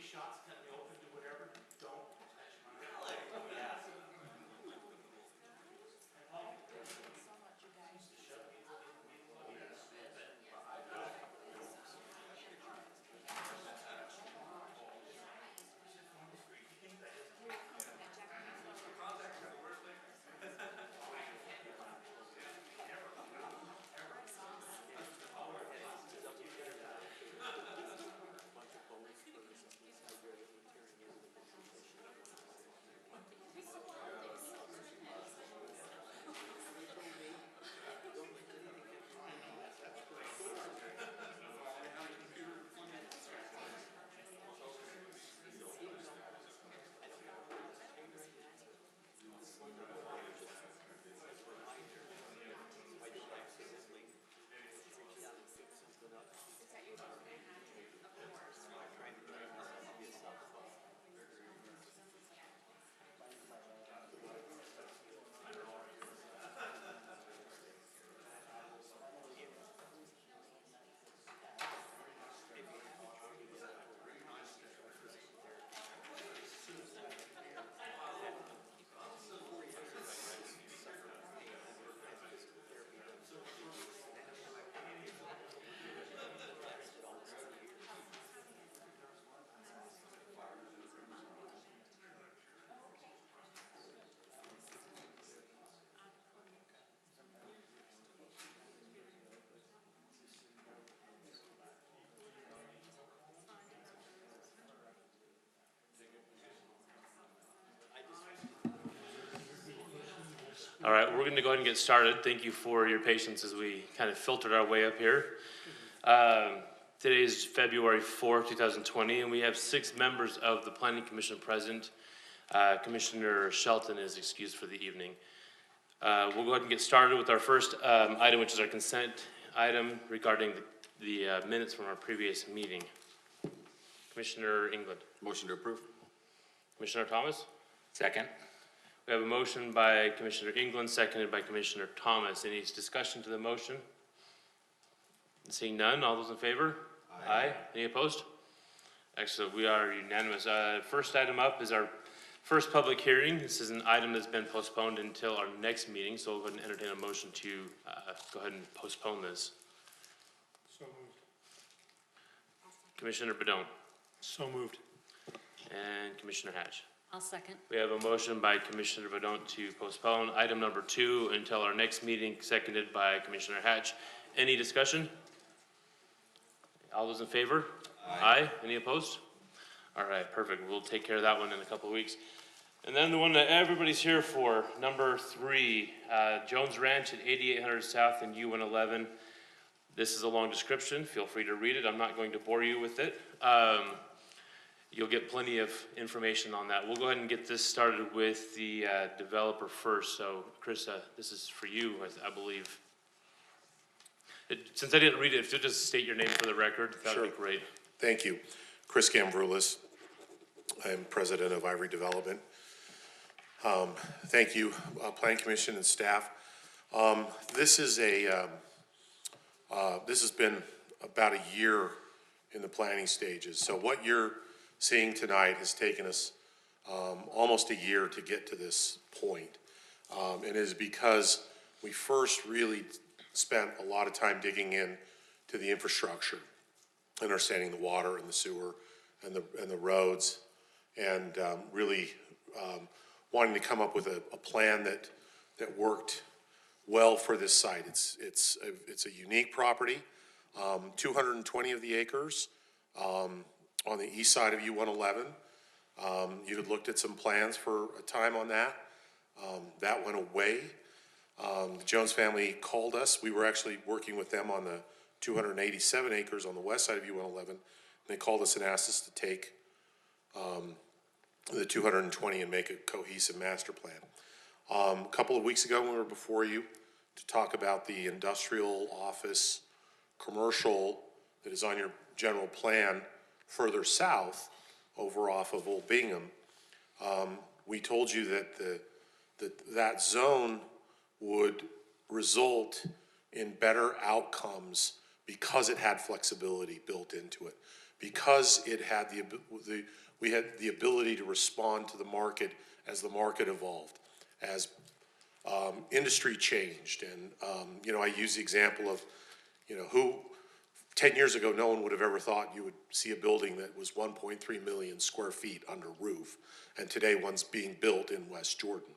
shots, cut me open, do whatever. Don't touch my relic. Yeah. All right, we're going to go ahead and get started. Thank you for your patience as we kind of filtered our way up here. Today is February 4th, 2020, and we have 6 members of the Planning Commission present. Commissioner Shelton is excused for the evening. We'll go ahead and get started with our first item, which is our consent item regarding the minutes from our previous meeting. Commissioner England. Motion to approve. Commissioner Thomas. Second. We have a motion by Commissioner England, seconded by Commissioner Thomas. Any discussion to the motion? Seeing none, all those in favor? Aye. Any opposed? Excellent, we are unanimous. First item up is our first public hearing. This is an item that's been postponed until our next meeting, so we'll go ahead and entertain a motion to go ahead and postpone this. So moved. Commissioner Badone So moved. and Commissioner Hatch. I'll second. We have a motion by Commissioner Badone to postpone item number 2 until our next meeting, seconded by Commissioner Hatch. Any discussion? All those in favor? Aye. Any opposed? All right, perfect. We'll take care of that one in a couple of weeks. And then the one that everybody's here for, number 3, Jones Ranch at 8800 South and U111. This is a long description. Feel free to read it. I'm not going to bore you with it. You'll get plenty of information on that. We'll go ahead and get this started with the developer first. So, Chris, this is for you, I believe. Since I didn't read it, if you'll just state your name for the record, that would be great. Thank you. Chris Gambroulis. I'm president of Ivory Development. Thank you, Planning Commission and staff. This has been about a year in the planning stages. So what you're seeing tonight has taken us almost a year to get to this point. And it is because we first really spent a lot of time digging in to the infrastructure, understanding the water and the sewer and the roads, and really wanting to come up with a plan that worked well for this site. It's a unique property, 220 of the acres on the east side of U111. You had looked at some plans for a time on that. That went away. The Jones family called us. We were actually working with them on the 287 acres on the west side of U111. They called us and asked us to take the 220 and make a cohesive master plan. A couple of weeks ago, when we were before you to talk about the industrial, office, commercial that is on your general plan further south, over off of Old Bingham, we told you that that zone would result in better outcomes because it had flexibility built into it, because it had we had the ability to respond to the market as the market evolved, as industry changed. And, I use the example of, 10 years ago, no one would have ever thought you would see a building that was 1.3 million square feet under roof. And today one's being built in West Jordan.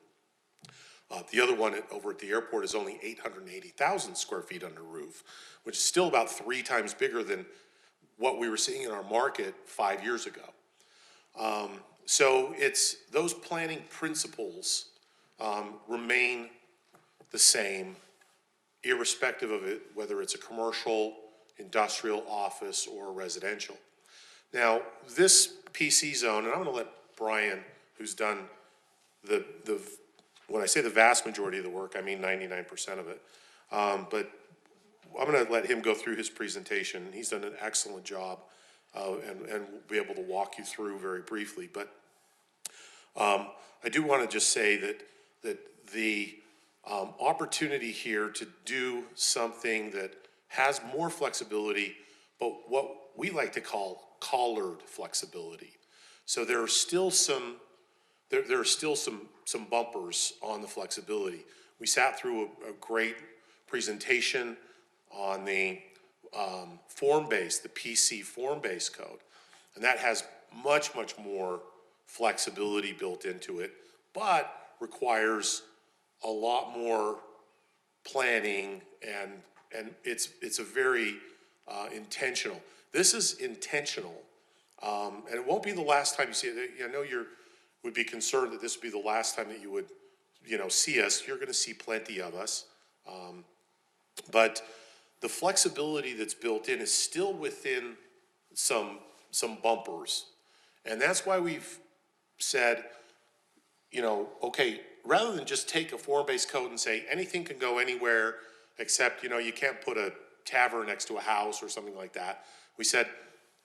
The other one over at the airport is only 880,000 square feet under roof, which is still about 3 times bigger than what we were seeing in our market 5 years ago. So it's those planning principles remain the same, irrespective of it, whether it's a commercial, industrial, office, or residential. Now, this PC zone, and I'm going to let Brian, who's done when I say the vast majority of the work, I mean 99% of it. But I'm going to let him go through his presentation. He's done an excellent job, and we'll be able to walk you through very briefly. But I do want to just say that the opportunity here to do something that has more flexibility, but what we like to call collared flexibility. So there are still some some bumpers on the flexibility. We sat through a great presentation on the form-based, the PC form-based code, and that has much more flexibility built into it, but requires a lot more planning, and it's a very intentional. This is intentional, and it won't be the last time you see it. I know you would be concerned that this would be the last time that you would, see us. You're going to see plenty of us, but the flexibility that's built in is still within some bumpers, and that's why we've said, okay, rather than just take a form-based code and say anything can go anywhere except, you can't put a tavern next to a house or something like that. We said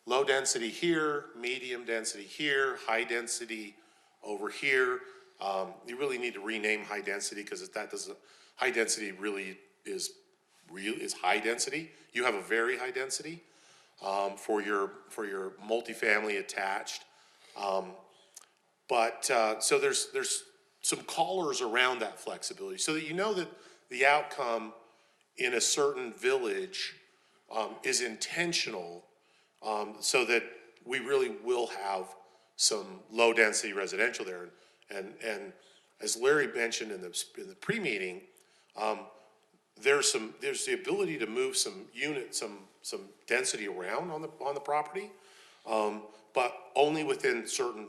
low density here, medium density here, high density over here. You really need to rename high density because high density really is high density. You have a very high density for your multifamily attached. So there's some collars around that flexibility so that you know that the outcome in a certain village is intentional, so that we really will have some low density residential there. And as Larry mentioned in the pre-meeting, there's the ability to move some density around on the property, but only within certain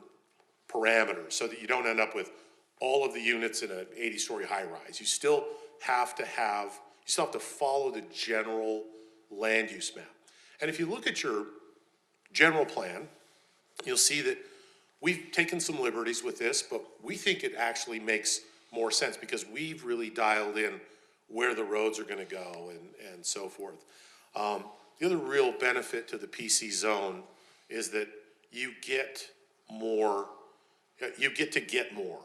parameters, so that you don't end up with all of the units in an 80-story high-rise. You still have to follow the general land use map. And if you look at your general plan, you'll see that we've taken some liberties with this, but we think it actually makes more sense because we've really dialed in where the roads are going to go and so forth. The other real benefit to the PC zone is that you get to get more.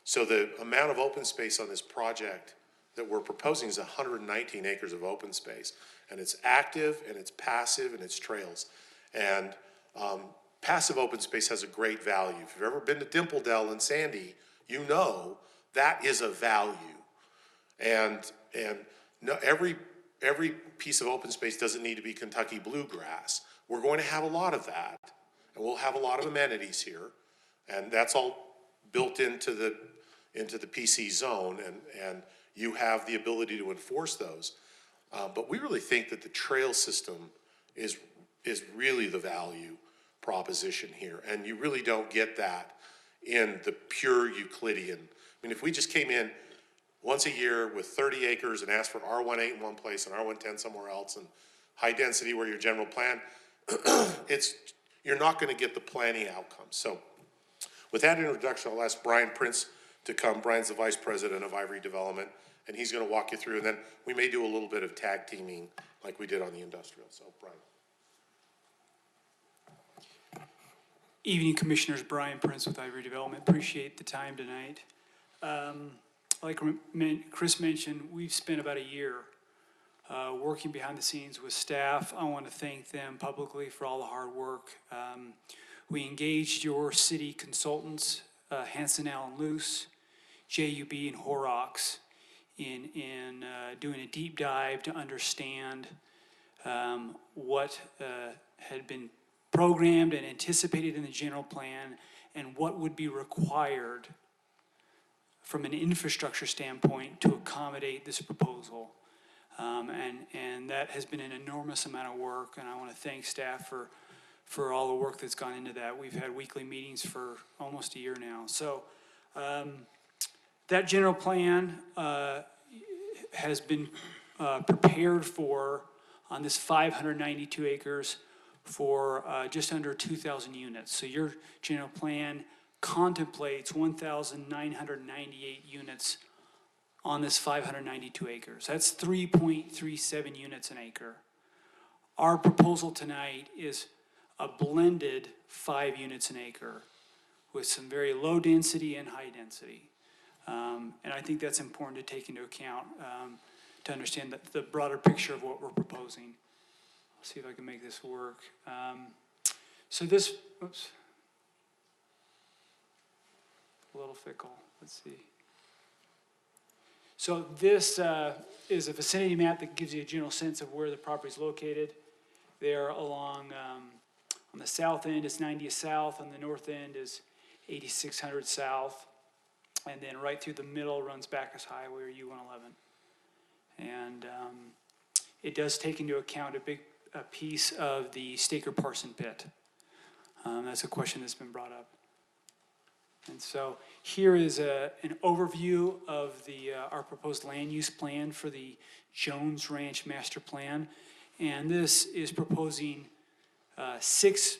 So the amount of open space on this project that we're proposing is 119 acres of open space, and it's active and it's passive and it's trails. And passive open space has a great value. If you've ever been to Dimple Dell in Sandy, you know that is a value. And no, every piece of open space doesn't need to be Kentucky bluegrass. We're going to have a lot of that, and we'll have a lot of amenities here, and that's all built into the PC zone, and you have the ability to enforce those. But we really think that the trail system is really the value proposition here, and you really don't get that in the pure Euclidean. I mean, if we just came in once a year with 30 acres and asked for R18 in one place and R110 somewhere else and high density where your general plan, you're not going to get the planning outcomes. So with that introduction, I'll ask Brian Prince to come. Brian's the Vice President of Ivory Development, and he's going to walk you through, and then we may do a little bit of tag teaming like we did on the industrial. So, Brian. Evening, Commissioners. Brian Prince with Ivory Development. Appreciate the time tonight. Like Chris mentioned, we've spent about a year working behind the scenes with staff. I want to thank them publicly for all the hard work. We engaged your city consultants, Hanson Allen Luce, JUB, and Horrocks in doing a deep dive to understand what had been programmed and anticipated in the general plan and what would be required from an infrastructure standpoint to accommodate this proposal. And that has been an enormous amount of work, and I want to thank staff for all the work that's gone into that. We've had weekly meetings for almost a year now. So that general plan has been prepared for on this 592 acres for just under 2,000 units. So your general plan contemplates 1,998 units on this 592 acres. That's 3.37 units an acre. Our proposal tonight is a blended 5 units an acre with some very low density and high density. And I think that's important to take into account to understand the broader picture of what we're proposing. I'll see if I can make this work. So this, oops, a little fickle, let's see. So this is a vicinity map that gives you a general sense of where the property is located. There along, on the south end is 90th South, on the north end is 8600 South, and then right through the middle runs Backus Highway or U-111. And it does take into account a piece of the Staker Parson pit. That's a question that's been brought up. And so here is an overview of our proposed land use plan for the Jones Ranch Master Plan. And this is proposing 6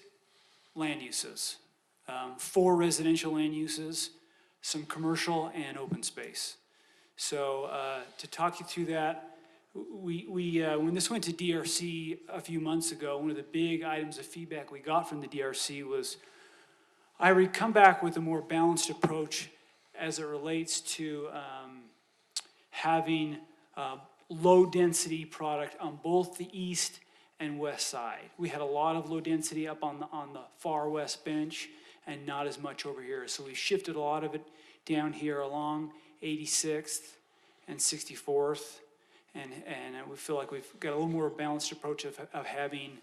land uses, 4 residential land uses, some commercial and open space. So to talk you through that, when this went to DRC a few months ago, one of the big items of feedback we got from the DRC was I would come back with a more balanced approach as it relates to having low-density product on both the east and west side. We had a lot of low density up on the far west bench and not as much over here. So we shifted a lot of it down here along 86th and 64th. And we feel like we've got a little more balanced approach of having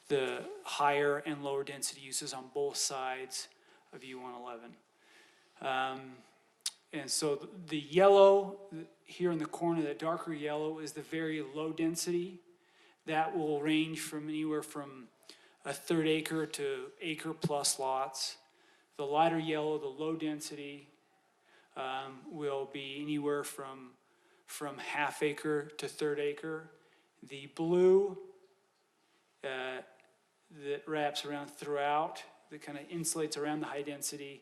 the higher and lower density uses on both sides of U-111. And so the yellow here in the corner, that darker yellow, is the very low density. That will range from anywhere from a 1/3 acre to acre plus lots. The lighter yellow, the low density, will be anywhere from 1/2 acre to 1/3 acre. The blue that wraps around throughout, that kind of insulates around the high density,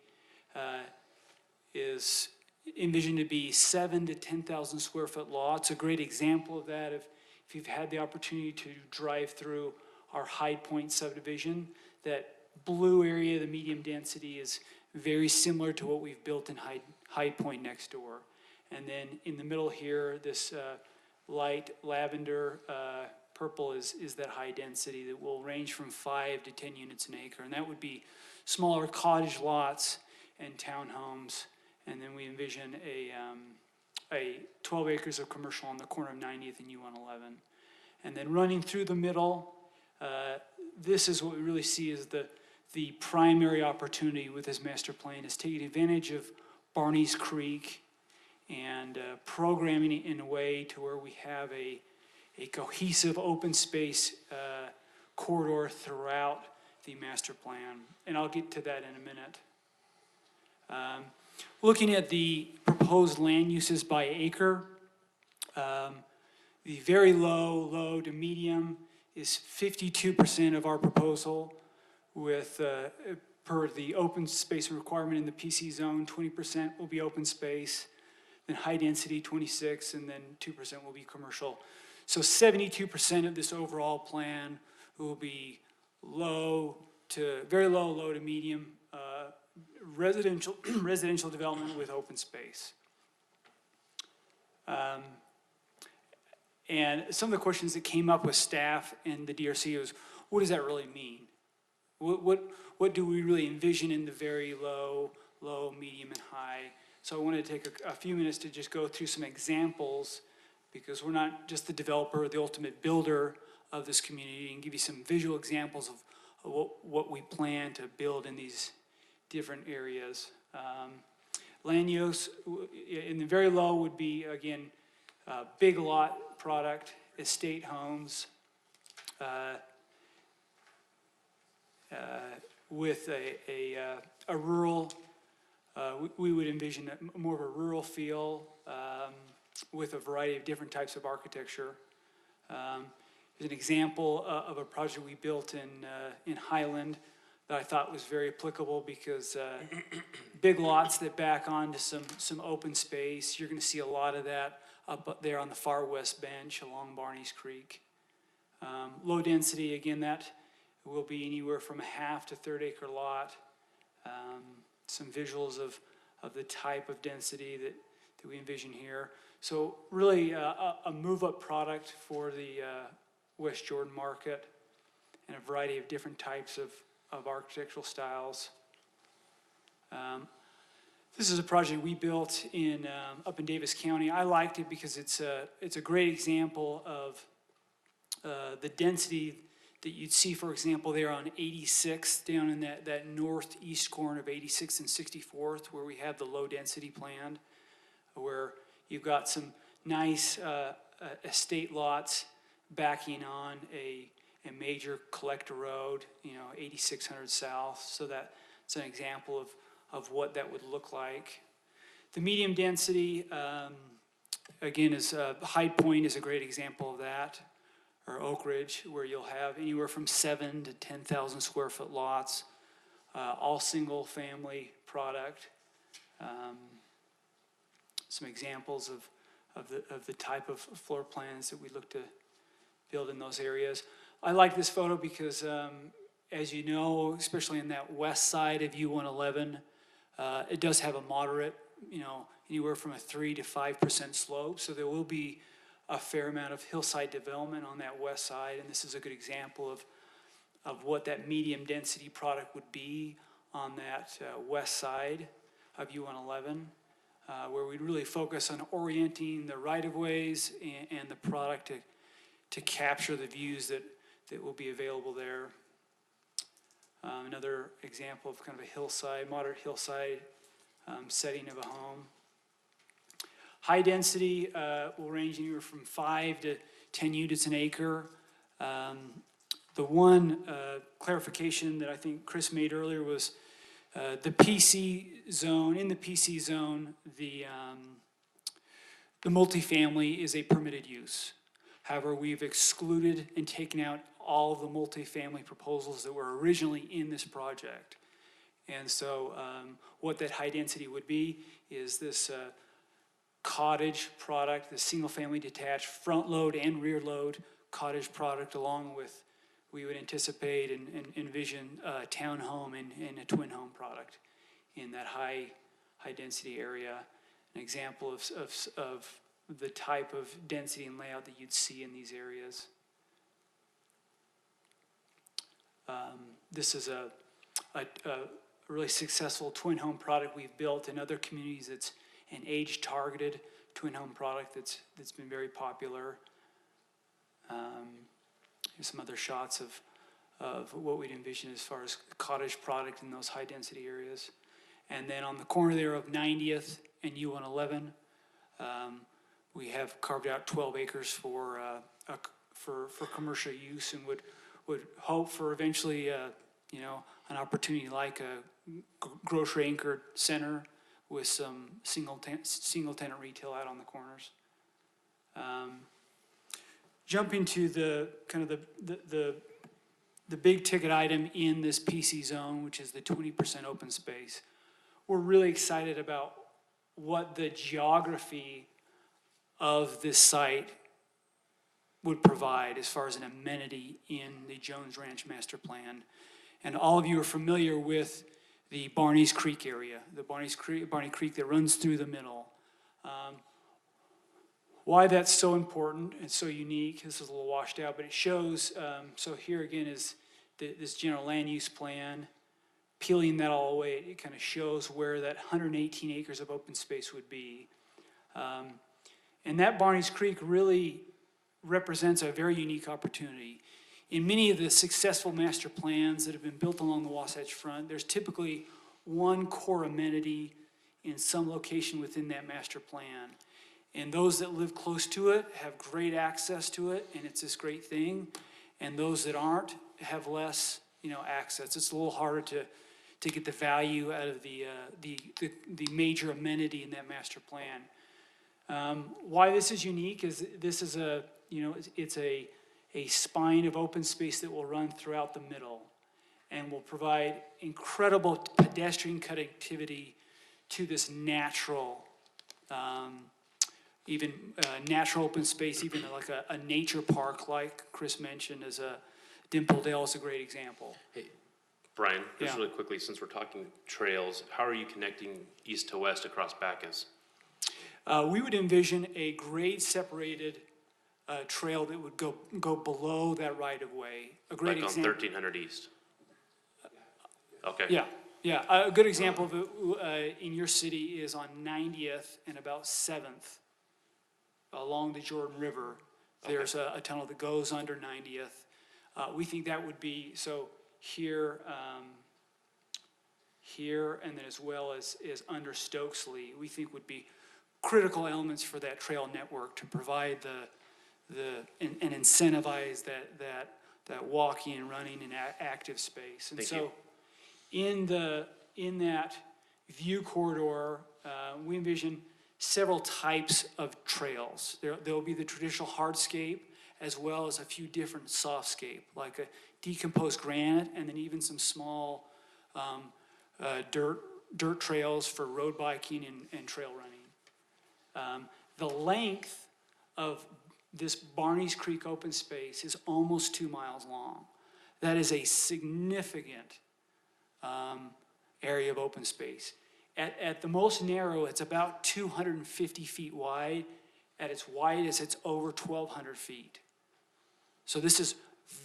is envisioned to be 7,000 to 10,000 square foot lots. A great example of that, if you've had the opportunity to drive through our Hyde Point subdivision, that blue area, the medium density, is very similar to what we've built in Hyde Point next door. And then in the middle here, this light lavender purple is that high density that will range from 5 to 10 units an acre. And that would be smaller cottage lots and townhomes. And then we envision a 12 acres of commercial on the corner of 90th and U-111. And then running through the middle, this is what we really see as the primary opportunity with this master plan, is taking advantage of Barney's Creek and programming it in a way to where we have a cohesive open space corridor throughout the master plan. And I'll get to that in a minute. Looking at the proposed land uses by acre, the very low to medium is 52% of our proposal, with per the open space requirement in the PC zone, 20% will be open space, then high density 26, and then 2% will be commercial. So 72% of this overall plan will be very low to medium residential development with open space. And some of the questions that came up with staff and the DRC was, what does that really mean? What do we really envision in the very low, medium, and high? So I wanted to take a few minutes to just go through some examples, because we're not just the developer, the ultimate builder of this community, and give you some visual examples of what we plan to build in these different areas. Land use in the very low would be, again, big lot product, estate homes, with a rural, we would envision more of a rural feel, with a variety of different types of architecture. There's an example of a project we built in Highland that I thought was very applicable, because big lots that back onto some open space. You're going to see a lot of that up there on the far west bench along Barney's Creek. Low density, again, that will be anywhere from a half to third acre lot. Some visuals of the type of density that we envision here. So really a move-up product for the West Jordan market, and a variety of different types of architectural styles. This is a project we built up in Davis County. I liked it because it's a great example of the density that you'd see, for example, there on 86th, down in that northeast corner of 86th and 64th, where we have the low density planned, where you've got some nice estate lots backing on a major collector road, 8600 South. So that's an example of what that would look like. The medium density, again, is Hyde Point is a great example of that, or Oak Ridge, where you'll have anywhere from 7,000 to 10,000 square foot lots, all single family product. Some examples of the type of floor plans that we look to build in those areas. I like this photo because, as you know, especially in that west side of U111, it does have a moderate, anywhere from a 3 to 5% slope. So there will be a fair amount of hillside development on that west side, and this is a good example of what that medium density product would be on that west side of U111, where we really focus on orienting the right-of-ways and the product to capture the views that will be available there. Another example of kind of a hillside, moderate hillside setting of a home. High density will range anywhere from 5 to 10 units an acre. The one clarification that I think Chris made earlier was the PC zone. In the PC zone, the multifamily is a permitted use. However, we've excluded and taken out all of the multifamily proposals that were originally in this project. And so what that high density would be is this cottage product, the single family detached front load and rear load cottage product, along with, we would anticipate and envision a townhome and a twin home product in that high density area. An example of the type of density and layout that you'd see in these areas. This is a really successful twin home product we've built in other communities. It's an age-targeted twin home product that's been very popular. Here's some other shots of what we'd envision as far as cottage product in those high-density areas. And then on the corner there of 90th and U111, we have carved out 12 acres for commercial use, and would hope for eventually, an opportunity like a grocery anchored center with some single tenant retail out on the corners. Jumping to the kind of the big ticket item in this PC zone, which is the 20% open space. We're really excited about what the geography of this site would provide as far as an amenity in the Jones Ranch Master Plan. And all of you are familiar with the Barney's Creek area, Barney Creek that runs through the middle. Why that's so important and so unique, this is a little washed out, but it shows, so here again is this general land use plan. Peeling that all away, it kind of shows where that 118 acres of open space would be. And that Barney's Creek really represents a very unique opportunity. In many of the successful master plans that have been built along the Wasatch Front, there's typically one core amenity in some location within that master plan. And those that live close to it have great access to it, and it's this great thing. And those that aren't have less, access. It's a little harder to get the value out of the major amenity in that master plan. Why this is unique is this is it's a spine of open space that will run throughout the middle and will provide incredible pedestrian connectivity to this natural, natural open space, even like a nature park, like Chris mentioned, as Dimple Dale is a great example. Hey, Brian, just Yeah. really quickly, since we're talking trails, how are you connecting east to west across Bacchus? We would envision a grade-separated trail that would go below that right-of-way. A great Like on example. 1300 East? Okay. Yeah. A good example of it in your city is on 90th and about 7th along the Jordan River. There's a tunnel that goes under 90th. We think that would be, so here, and then as well as under Stokesley, we think would be critical elements for that trail network to provide and incentivize that walking and running and active space. And Thank so you. in that view corridor, we envision several types of trails. There'll be the traditional hardscape as well as a few different softscape, like a decomposed granite and then even some small dirt trails for road biking and trail running. The length of this Barney's Creek open space is almost 2 miles long. That is a significant area of open space. At the most narrow, it's about 250 feet wide. At its widest, it's over 1,200 feet. So this is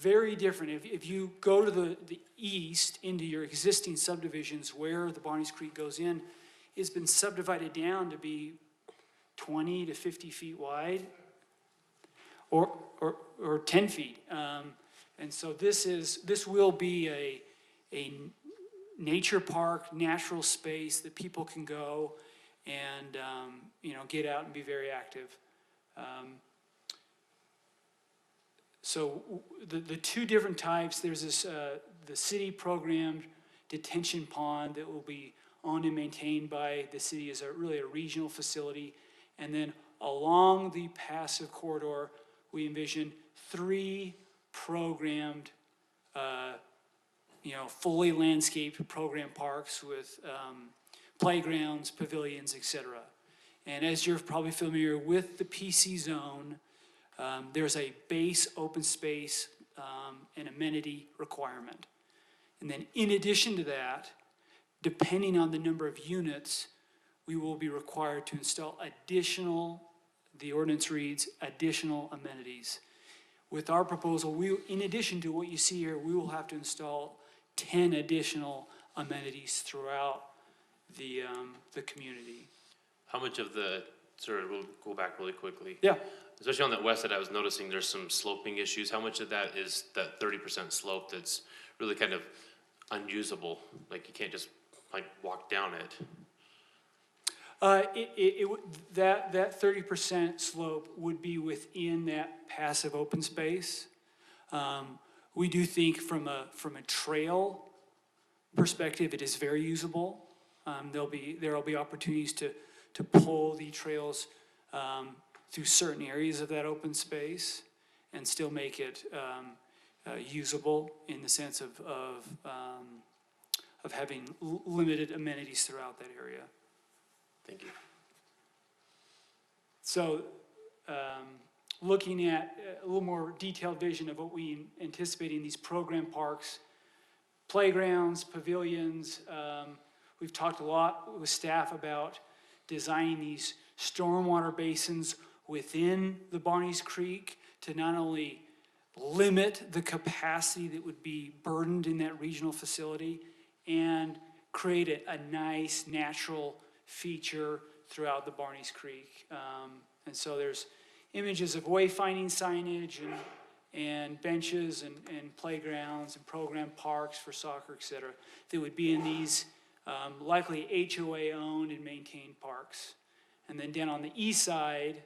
very different. If you go to the east into your existing subdivisions where the Barney's Creek goes in, it's been subdivided down to be 20 to 50 feet wide or 10 feet. And so this will be a nature park, natural space that people can go and get out and be very active. So the two different types, there's this the city programmed detention pond that will be owned and maintained by the city as really a regional facility. And then along the passive corridor, we envision 3 programmed fully landscaped program parks with playgrounds, pavilions, etc. And as you're probably familiar with the PC zone, there's a base open space and amenity requirement. And then in addition to that, depending on the number of units, we will be required to install the ordinance reads, additional amenities. With our proposal, in addition to what you see here, we will have to install 10 additional amenities throughout the community. How much of we'll go back really quickly. Yeah. Especially on that west side, I was noticing there's some sloping issues. How much of that is that 30% slope that's really kind of unusable? Like you can't just walk down it. That 30% slope would be within that passive open space. We do think from a trail perspective, it is very usable. There will be opportunities to pull the trails through certain areas of that open space and still make it usable in the sense of having limited amenities throughout that area. Thank you. So looking at a little more detailed vision of what we anticipate in these program parks, playgrounds, pavilions. We've talked a lot with staff about designing these stormwater basins within the Barneys Creek to not only limit the capacity that would be burdened in that regional facility and create a nice natural feature throughout the Barneys Creek. And so there's images of wayfinding signage and benches and playgrounds and program parks for soccer, et cetera, that would be in these likely HOA-owned and maintained parks. And then down on the east side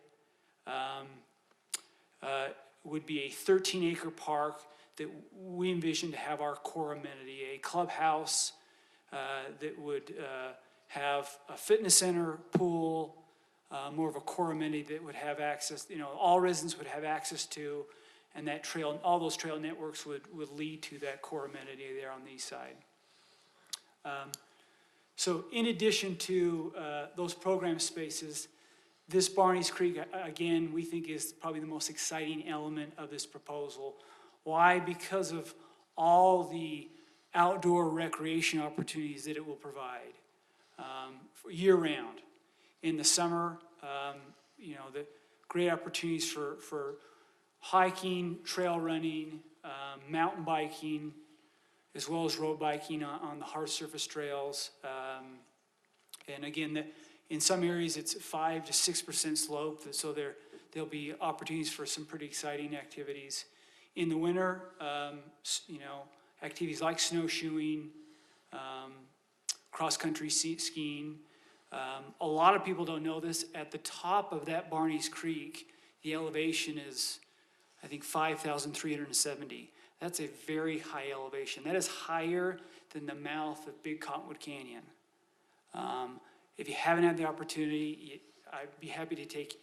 would be a 13-acre park that we envision to have our core amenity, a clubhouse that would have a fitness center, pool, more of a core amenity that would have access, all residents would have access to, and that trail, all those trail networks would lead to that core amenity there on the east side. So in addition to those program spaces, this Barneys Creek, again, we think is probably the most exciting element of this proposal. Why? Because of all the outdoor recreation opportunities that it will provide year-round. In the summer, the great opportunities for hiking, trail running, mountain biking, as well as road biking on the hard surface trails. And again, in some areas it's 5 to 6% slope, so there'll be opportunities for some pretty exciting activities. In the winter, activities like snowshoeing, cross-country skiing. A lot of people don't know this. At the top of that Barneys Creek, the elevation is, I think, 5,370. That's a very high elevation. That is higher than the mouth of Big Cottonwood Canyon. If you haven't had the opportunity, I'd be happy to take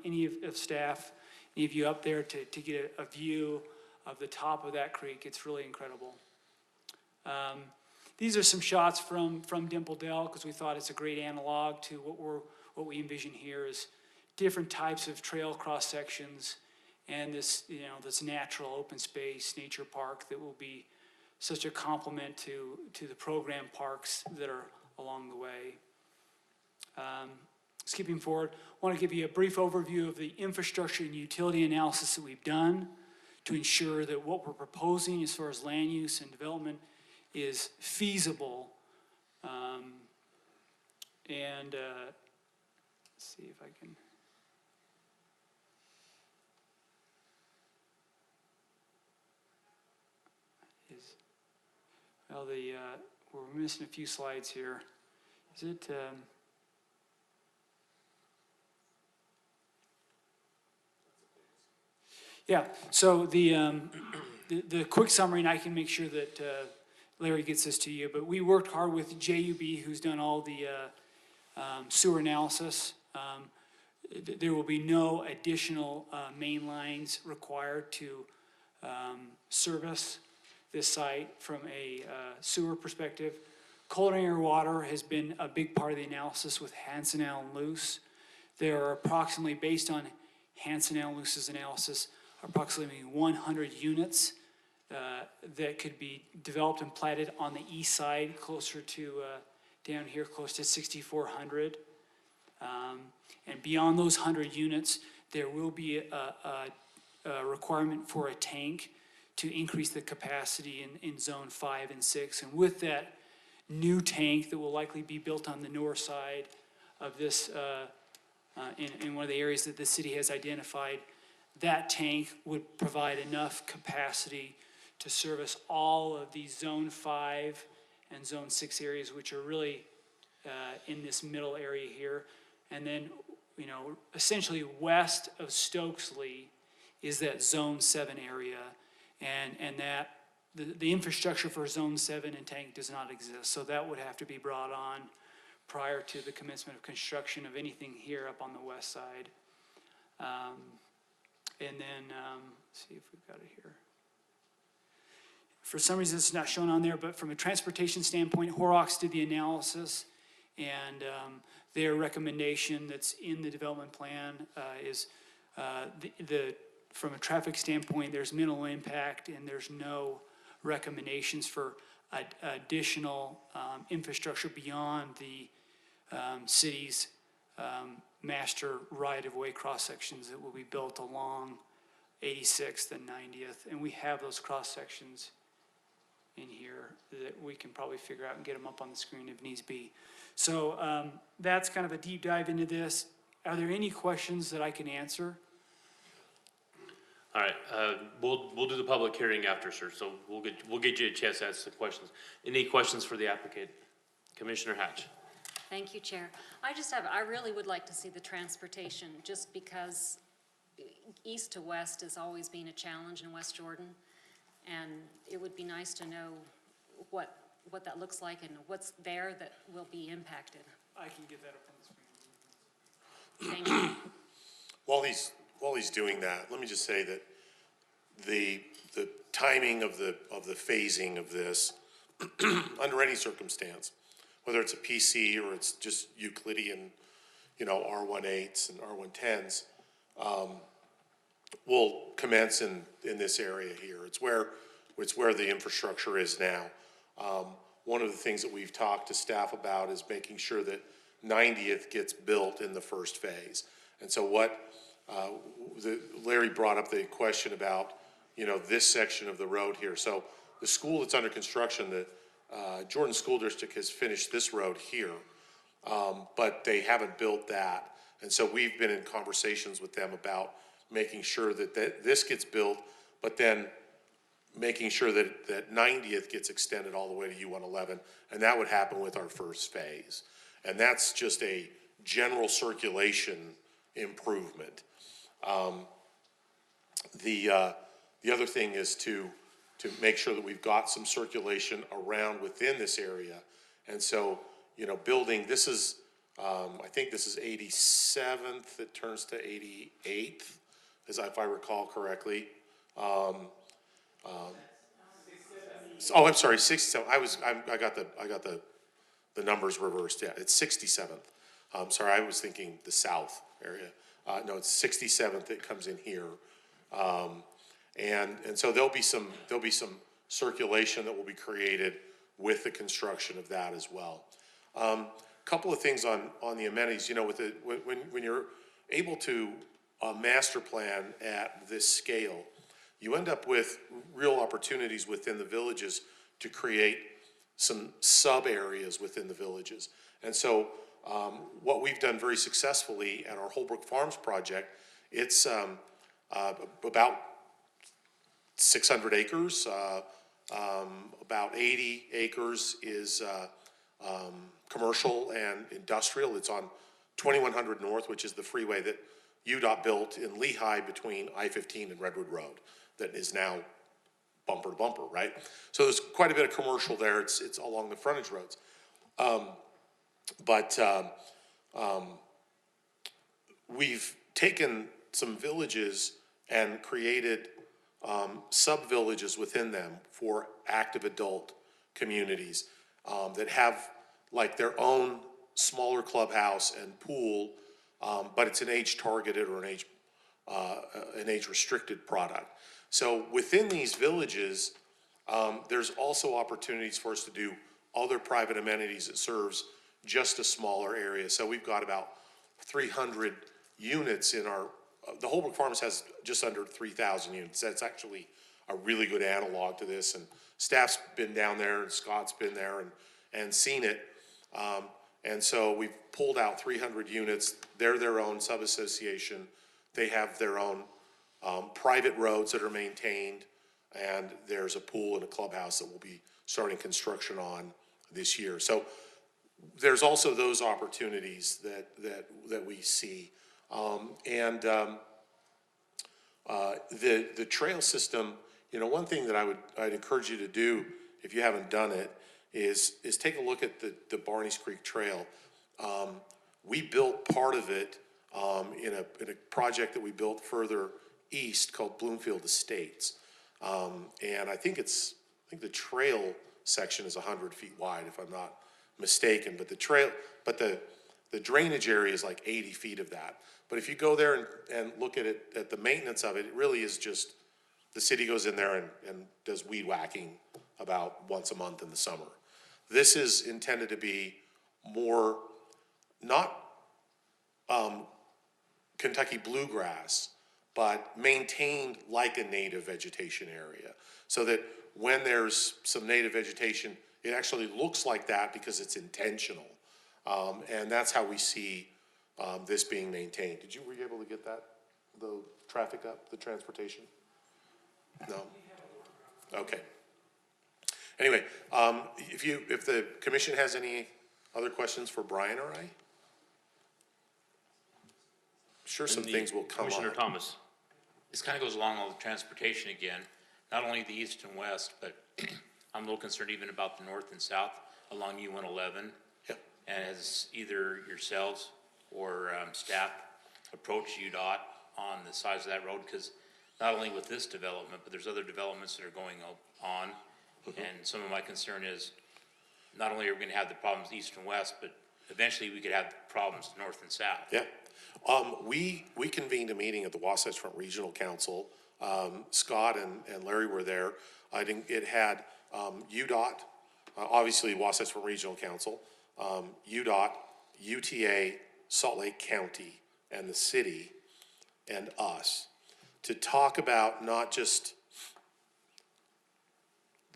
any of staff, any of you up there to get a view of the top of that creek. It's really incredible. These are some shots from Dimple Dell because we thought it's a great analog to what we envision here is different types of trail cross sections and this natural open space nature park that will be such a complement to the program parks that are along the way. Skipping forward, I want to give you a brief overview of the infrastructure and utility analysis that we've done to ensure that what we're proposing as far as land use and development is feasible. Let's see if I can. We're missing a few slides here. Is it? Yeah. So the quick summary, and I can make sure that Larry gets this to you. But we worked hard with JUB, who's done all the sewer analysis. There will be no additional main lines required to service this site from a sewer perspective. Cold and air water has been a big part of the analysis with Hansen Allen Luce. There are approximately, based on Hansen Allen Luce's analysis, approximately 100 units that could be developed and platted on the east side, closer to down here, close to 6,400. And beyond those 100 units, there will be a requirement for a tank to increase the capacity in zone 5 and 6. And with that new tank that will likely be built on the north side of this, in one of the areas that the city has identified, that tank would provide enough capacity to service all of these zone 5 and zone 6 areas, which are really in this middle area here. And then, essentially west of Stokesley is that zone 7 area. And that the infrastructure for zone 7 and tank does not exist. So that would have to be brought on prior to the commencement of construction of anything here up on the west side. And then, let's see if we've got it here. For some reason, it's not shown on there, but from a transportation standpoint, Horrocks did the analysis, and their recommendation that's in the development plan is from a traffic standpoint, there's minimal impact, and there's no recommendations for additional infrastructure beyond the city's master right-of-way cross-sections that will be built along 86th and 90th. And we have those cross-sections in here that we can probably figure out and get them up on the screen if needs be. So that's kind of a deep dive into this. Are there any questions that I can answer? All right, we'll do the public hearing after, sir, so we'll get you a chance to ask the questions. Any questions for the applicant? Commissioner Hatch? Thank you, Chair. I really would like to see the transportation, just because east to west has always been a challenge in West Jordan. And it would be nice to know what that looks like and what's there that will be impacted. I can get that up on the screen. Thank you. While he's doing that, let me just say that the timing of the phasing of this, under any circumstance, whether it's a PC or it's just Euclidean, R18s and R110s, will commence in this area here. It's where the infrastructure is now. One of the things that we've talked to staff about is making sure that 90th gets built in the first phase. And so Larry brought up the question about, this section of the road here. So the school that's under construction, the Jordan School District has finished this road here, but they haven't built that. And so we've been in conversations with them about making sure that this gets built, but then making sure that 90th gets extended all the way to U-111, and that would happen with our first phase. And that's just a general circulation improvement. The other thing is to make sure that we've got some circulation around within this area. And so, building, this is, I think this is 87th, it turns to 88th, if I recall correctly. I'm sorry, 67. I got the numbers reversed. Yeah, it's 67th. Sorry, I was thinking the south area. No, it's 67th that comes in here. And so there'll be some circulation that will be created with the construction of that as well. Couple of things on the amenities. When you're able to master plan at this scale, you end up with real opportunities within the villages to create some sub areas within the villages. And so what we've done very successfully at our Holbrook Farms project, it's about 600 acres, about 80 acres is commercial and industrial. It's on 2100 North, which is the freeway that UDOT built in Lehigh between I-15 and Redwood Road that is now bumper to bumper, right? So there's quite a bit of commercial there. It's along the frontage roads. We've taken some villages and created sub-villages within them for active adult communities that have like their own smaller clubhouse and pool, but it's an age-targeted or an age-restricted product. So within these villages, there's also opportunities for us to do other private amenities that serves just a smaller area. So we've got about 300 units in our, the Holbrook Farms has just under 3,000 units. That's actually a really good analog to this, and staff's been down there and Scott's been there and seen it. And so we've pulled out 300 units. They're their own sub-association. They have their own private roads that are maintained, and there's a pool and a clubhouse that we'll be starting construction on this year. So there's also those opportunities that we see. The trail system, one thing that I'd encourage you to do if you haven't done it is take a look at the Barneys Creek Trail. We built part of it in a project that we built further east called Bloomfield Estates. And I think the trail section is 100 feet wide, if I'm not mistaken, but the drainage area is like 80 feet of that. But if you go there and look at it, at the maintenance of it, it really is just, the city goes in there and does weed whacking about once a month in the summer. This is intended to be more, not Kentucky bluegrass, but maintained like a native vegetation area. So that when there's some native vegetation, it actually looks like that because it's intentional. And that's how we see this being maintained. Were you able to get that, the traffic up, the transportation? No? Okay. Anyway, if the commission has any other questions for Brian or I? Sure, some things will come Commissioner up. Thomas. This kind of goes along with transportation again, not only the east and west, but I'm a little concerned even about the north and south along U-111. Yeah. And as either yourselves or staff approach UDOT on the size of that road, because not only with this development, but there's other developments that are going on. And some of my concern is, not only are we gonna have the problems east and west, but eventually we could have problems north and south. Yeah. We convened a meeting at the Wasatch Front Regional Council. Scott and Larry were there. I think it had, UDOT, obviously Wasatch Front Regional Council, UDOT, UTA, Salt Lake County, and the city, and us, to talk about not just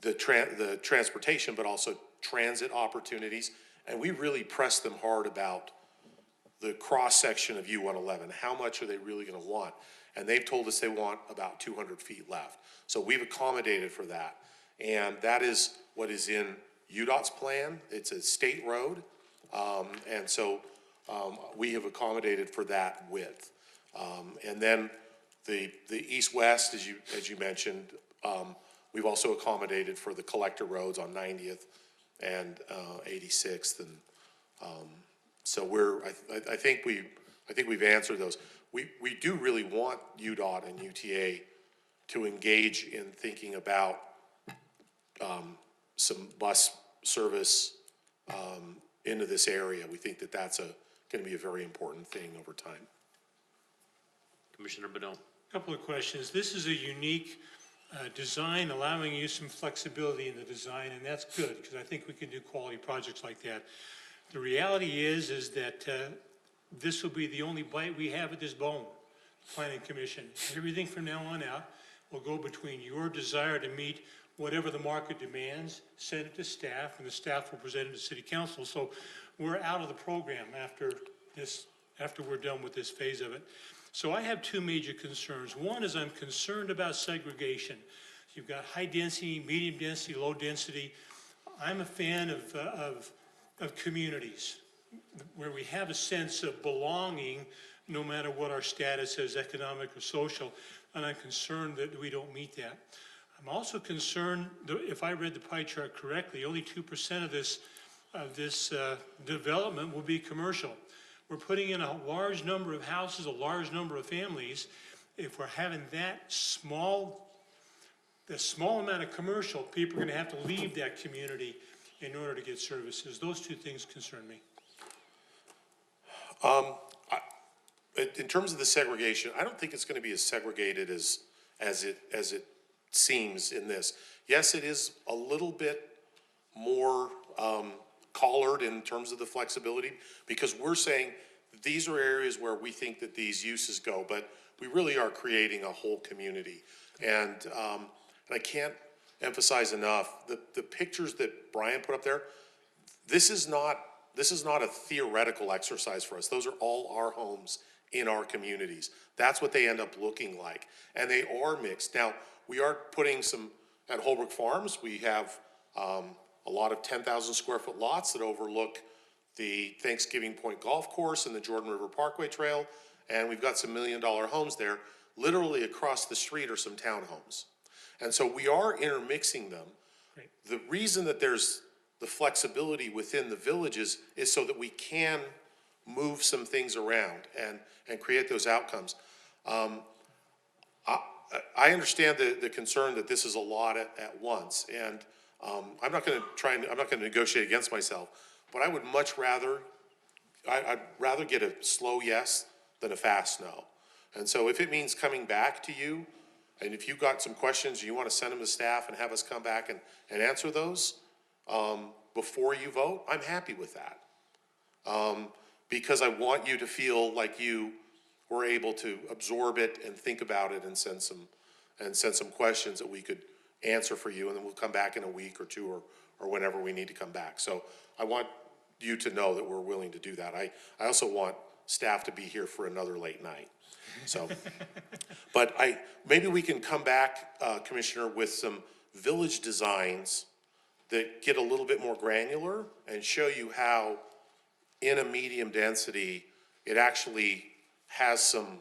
the transportation, but also transit opportunities. And we really pressed them hard about the cross-section of U-111. How much are they really gonna want? And they've told us they want about 200 feet left. So we've accommodated for that. And that is what is in UDOT's plan. It's a state road. And so we have accommodated for that width. And then the east-west, as you mentioned, we've also accommodated for the collector roads on 90th and 86th. And so I think we've answered those. We do really want UDOT and UTA to engage in thinking about some bus service into this area. We think that that's gonna be a very important thing over time. Commissioner Badon. Couple of questions. This is a unique design, allowing you some flexibility in the design, and that's good, because I think we can do quality projects like that. The reality is that this will be the only bite we have at this bone, Planning Commission. Everything from now on out will go between your desire to meet whatever the market demands, send it to staff, and the staff will present it to City Council. So we're out of the program after we're done with this phase of it. So I have two major concerns. One is I'm concerned about segregation. You've got high density, medium density, low density. I'm a fan of communities where we have a sense of belonging no matter what our status is, economic or social, and I'm concerned that we don't meet that. I'm also concerned that if I read the pie chart correctly, only 2% of this development will be commercial. We're putting in a large number of houses, a large number of families. If we're having the small amount of commercial, people are gonna have to leave that community in order to get services. Those two things concern me. In terms of the segregation, I don't think it's gonna be as segregated as it seems in this. Yes, it is a little bit more, collared in terms of the flexibility, because we're saying these are areas where we think that these uses go, but we really are creating a whole community. And I can't emphasize enough, the pictures that Brian put up there, this is not a theoretical exercise for us. Those are all our homes in our communities. That's what they end up looking like. And they are mixed. Now, we are putting some, at Holbrook Farms, we have a lot of 10,000 square foot lots that overlook the Thanksgiving Point Golf Course and the Jordan River Parkway Trail. And we've got some $1 million homes there. Literally across the street are some townhomes. And so we are intermixing them. Right. The reason that there's the flexibility within the villages is so that we can move some things around and create those outcomes. I understand the concern that this is a lot at once, and I'm not gonna negotiate against myself, but I would much rather, I'd rather get a slow yes than a fast no. And so if it means coming back to you, and if you've got some questions, you wanna send them to staff and have us come back and answer those, before you vote, I'm happy with that. because I want you to feel like you were able to absorb it and think about it and send some questions that we could answer for you, and then we'll come back in a week or two or whenever we need to come back. So I want you to know that we're willing to do that. I also want staff to be here for another late night. So, but maybe we can come back, Commissioner, with some village designs that get a little bit more granular and show you how in a medium density, it actually has some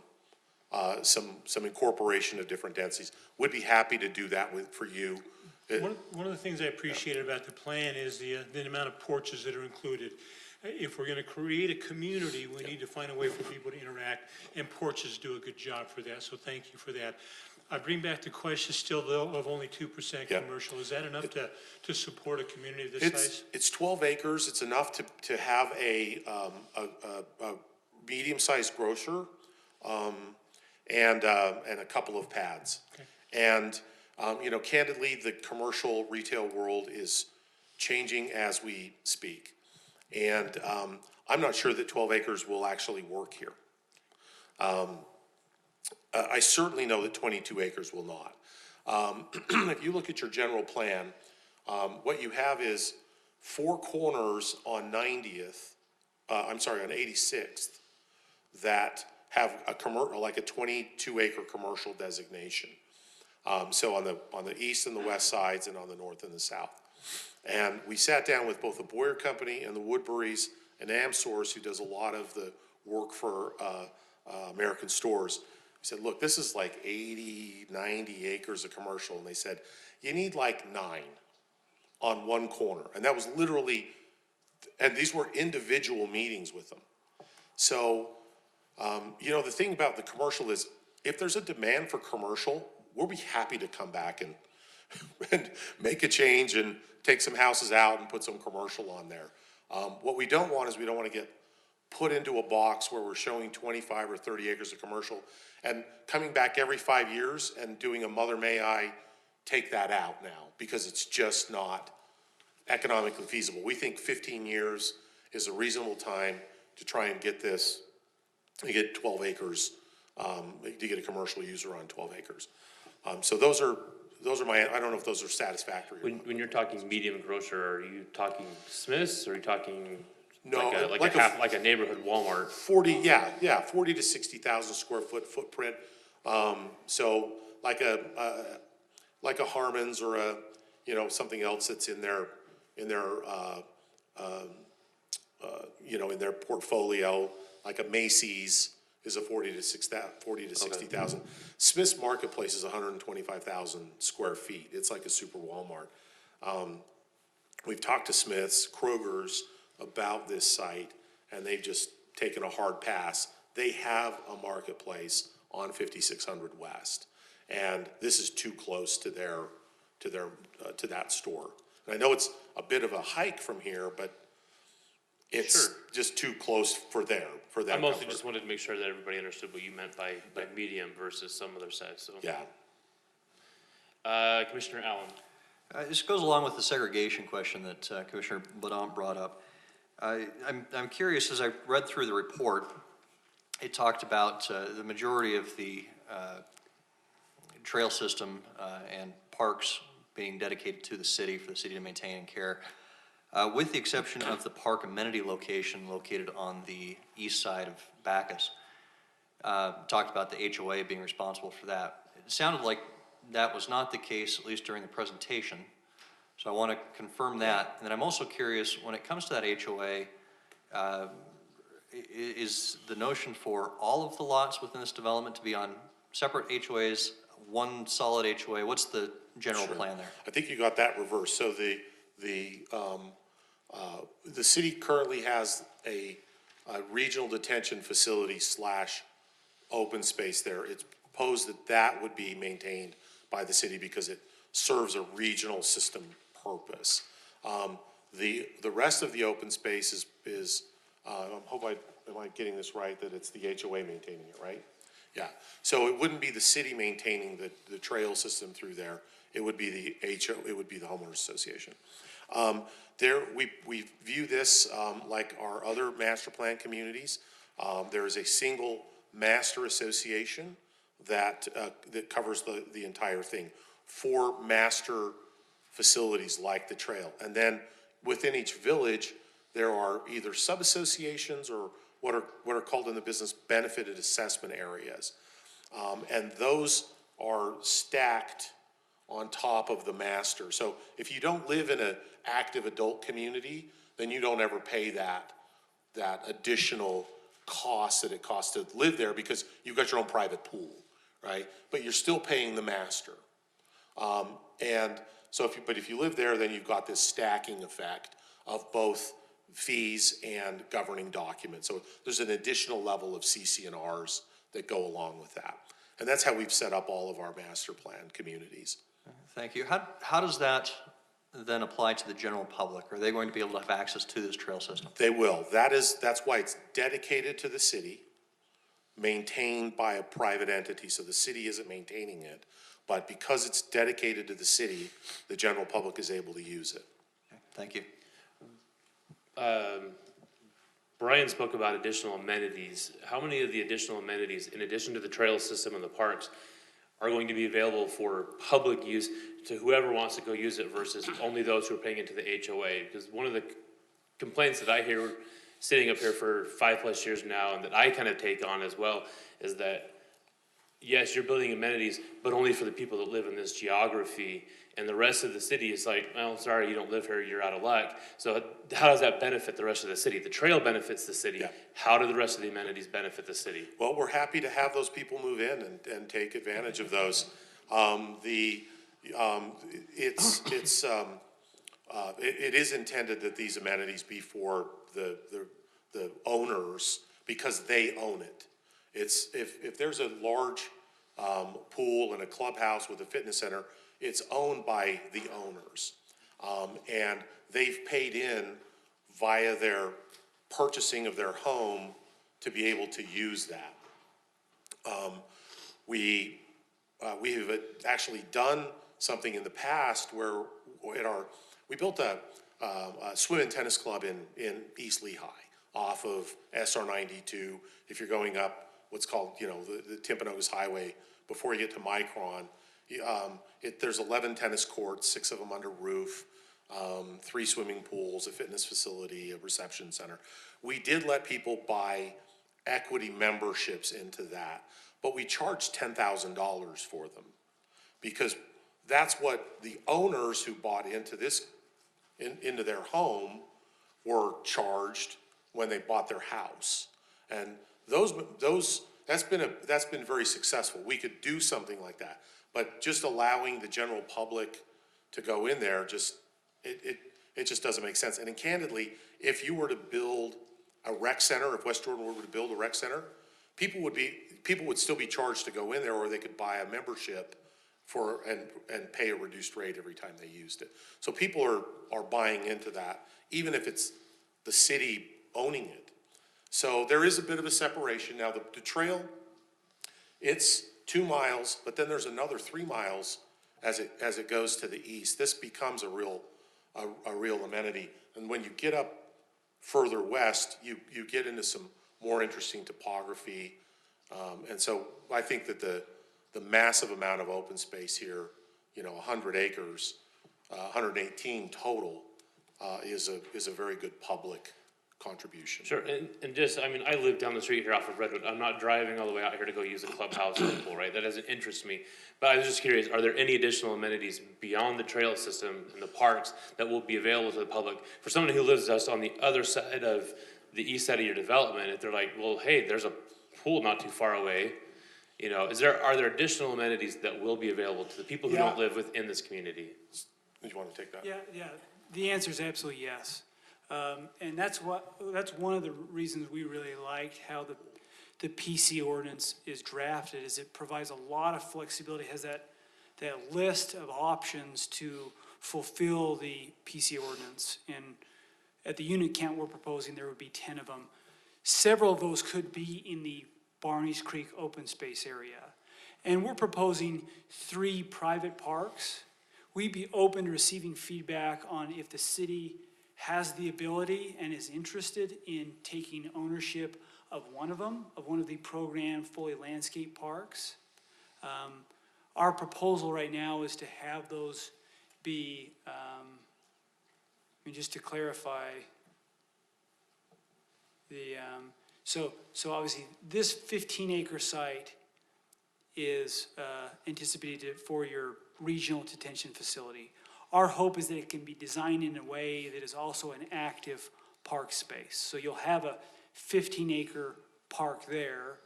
incorporation of different densities. Would be happy to do that for you. One of the things I appreciated about the plan is the amount of porches that are included. If we're gonna create a community, we need to find a way for people to interact, and porches do a good job for that, so thank you for that. I bring back the question still though of only 2% Yeah. commercial. Is that enough to support a community of this size? It's 12 acres. It's enough to have a medium-sized grocer, and a couple of pads. Okay. And, candidly, the commercial retail world is changing as we speak. And, I'm not sure that 12 acres will actually work here. I certainly know that 22 acres will not. If you look at your general plan, what you have is 4 corners on 86th that have like a 22 acre commercial designation. So on the east and the west sides and on the north and the south. And we sat down with both the Boyer Company and the Woodburys and AmSource, who does a lot of the work for American Stores. We said, look, this is like 80, 90 acres of commercial. And they said, you need like 9 on one corner. And that was literally, and these were individual meetings with them. So, the thing about the commercial is, if there's a demand for commercial, we'll be happy to come back and make a change and take some houses out and put some commercial on there. What we don't want is we don't want to get put into a box where we're showing 25 or 30 acres of commercial and coming back every 5 years and doing a mother may I take that out now, because it's just not economically feasible. We think 15 years is a reasonable time to try and get this, to get 12 acres, to get a commercial user on 12 acres. So those are my, I don't know if those are satisfactory or not. When you're talking medium grocer, are you talking Smith's, or are you talking No, like a neighborhood Walmart? 40 to 60,000 square foot footprint. So like a Harmon's or a, something else that's in their portfolio, like a Macy's is a 40 to 60,000. Smith's Marketplace is 125,000 square feet. It's like a super Walmart. We've talked to Smith's, Kroger's about this site, and they've just taken a hard pass. They have a marketplace on 5600 West, and this is too close to that store. And I know it's a bit of a hike from here, but it's Sure. just too close for that I mostly comfort. just wanted to make sure that everybody understood what you meant by medium versus some other size, so. Yeah. Commissioner Allen. This goes along with the segregation question that Commissioner Ledant brought up. I'm curious, as I read through the report, it talked about the majority of the trail system and parks being dedicated to the city, for the city to maintain and care, with the exception of the park amenity location located on the east side of Bacchus. Talked about the HOA being responsible for that. It sounded like that was not the case, at least during the presentation. So I want to confirm that. And then I'm also curious, when it comes to that HOA, is the notion for all of the lots within this development to be on separate HOAs, one solid HOA? What's the general Sure. plan there? I think you got that reversed. So the city currently has a regional detention facility / open space there. It's proposed that would be maintained by the city because it serves a regional system purpose. The rest of the open space is am I getting this right, that it's the HOA maintaining it, right? Yeah, so it wouldn't be the city maintaining the trail system through there. It would be it would be the homeowners association. We view this, like our other master plan communities. There is a single master association that covers the entire thing for master facilities like the trail. And then within each village, there are either sub-associations or what are called in the business benefited assessment areas. And those are stacked on top of the master. So if you don't live in an active adult community, then you don't ever pay that additional cost that it costs to live there because you've got your own private pool, right? But you're still paying the master. And so if you live there, then you've got this stacking effect of both fees and governing documents. So there's an additional level of CC&Rs that go along with that. And that's how we've set up all of our master plan communities. Thank you. How does that then apply to the general public? Are they going to be able to have access to this trail system? They will. That's why it's dedicated to the city, maintained by a private entity, so the city isn't maintaining it. But because it's dedicated to the city, the general public is able to use it. Okay, thank you. Brian spoke about additional amenities. How many of the additional amenities, in addition to the trail system and the parks, are going to be available for public use to whoever wants to go use it versus only those who are paying into the HOA? Because one of the complaints that I hear sitting up here for 5+ years now, and that I kind of take on as well, is that yes, you're building amenities, but only for the people that live in this geography, and the rest of the city is like, well, sorry, you don't live here, you're out of luck. So how does that benefit the rest of the city? The trail benefits the city. Yeah. How do the rest of the amenities benefit the city? Well, we're happy to have those people move in and take advantage of those. It is intended that these amenities be for the owners because they own it. It's, if there's a large pool and a clubhouse with a fitness center, it's owned by the owners. And they've paid in via their purchasing of their home to be able to use that. We have actually done something in the past where we built a swim and tennis club in East Lehigh off of SR 92. If you're going up what's called, the Timpanogos Highway before you get to Micron, there's 11 tennis courts, 6 of them under roof, 3 swimming pools, a fitness facility, a reception center. We did let people buy equity memberships into that, but we charged $10,000 for them because that's what the owners who bought into into their home were charged when they bought their house. And that's been very successful. We could do something like that, but just allowing the general public to go in there it just doesn't make sense. And then candidly, if you were to build a rec center, if West Jordan were to build a rec center, people would still be charged to go in there, or they could buy a membership and pay a reduced rate every time they used it. So people are buying into that, even if it's the city owning it. So there is a bit of a separation. Now, the trail, it's 2 miles, but then there's another 3 miles as it goes to the east. This becomes a real amenity. And when you get up further west, you get into some more interesting topography. And so I think that the massive amount of open space here, 100 acres, 118 total, is a very good public contribution. Sure, and just, I live down the street here off of Redwood. I'm not driving all the way out here to go use a clubhouse or a pool, right? That doesn't interest me. But I was just curious, are there any additional amenities beyond the trail system and the parks that will be available to the public? For someone who lives just on the other side of the east side of your development, if they're like, well, hey, there's a pool not too far away, are there additional amenities that will be available to the people who don't live within this community? Do you want to take that? Yeah, the answer is absolutely yes. And that's one of the reasons we really liked how the PC ordinance is drafted, is it provides a lot of flexibility, has that list of options to fulfill the PC ordinance. And at the unit count we're proposing, there would be 10 of them. Several of those could be in the Barneys Creek open space area. And we're proposing 3 private parks we'd be open to receiving feedback on if the city has the ability and is interested in taking ownership of one of the programmed fully landscaped parks. Our proposal right now is to have those be, just to clarify, so obviously, this 15-acre site is anticipated for your regional detention facility. Our hope is that it can be designed in a way that is also an active park space. So you'll have a 15-acre park there.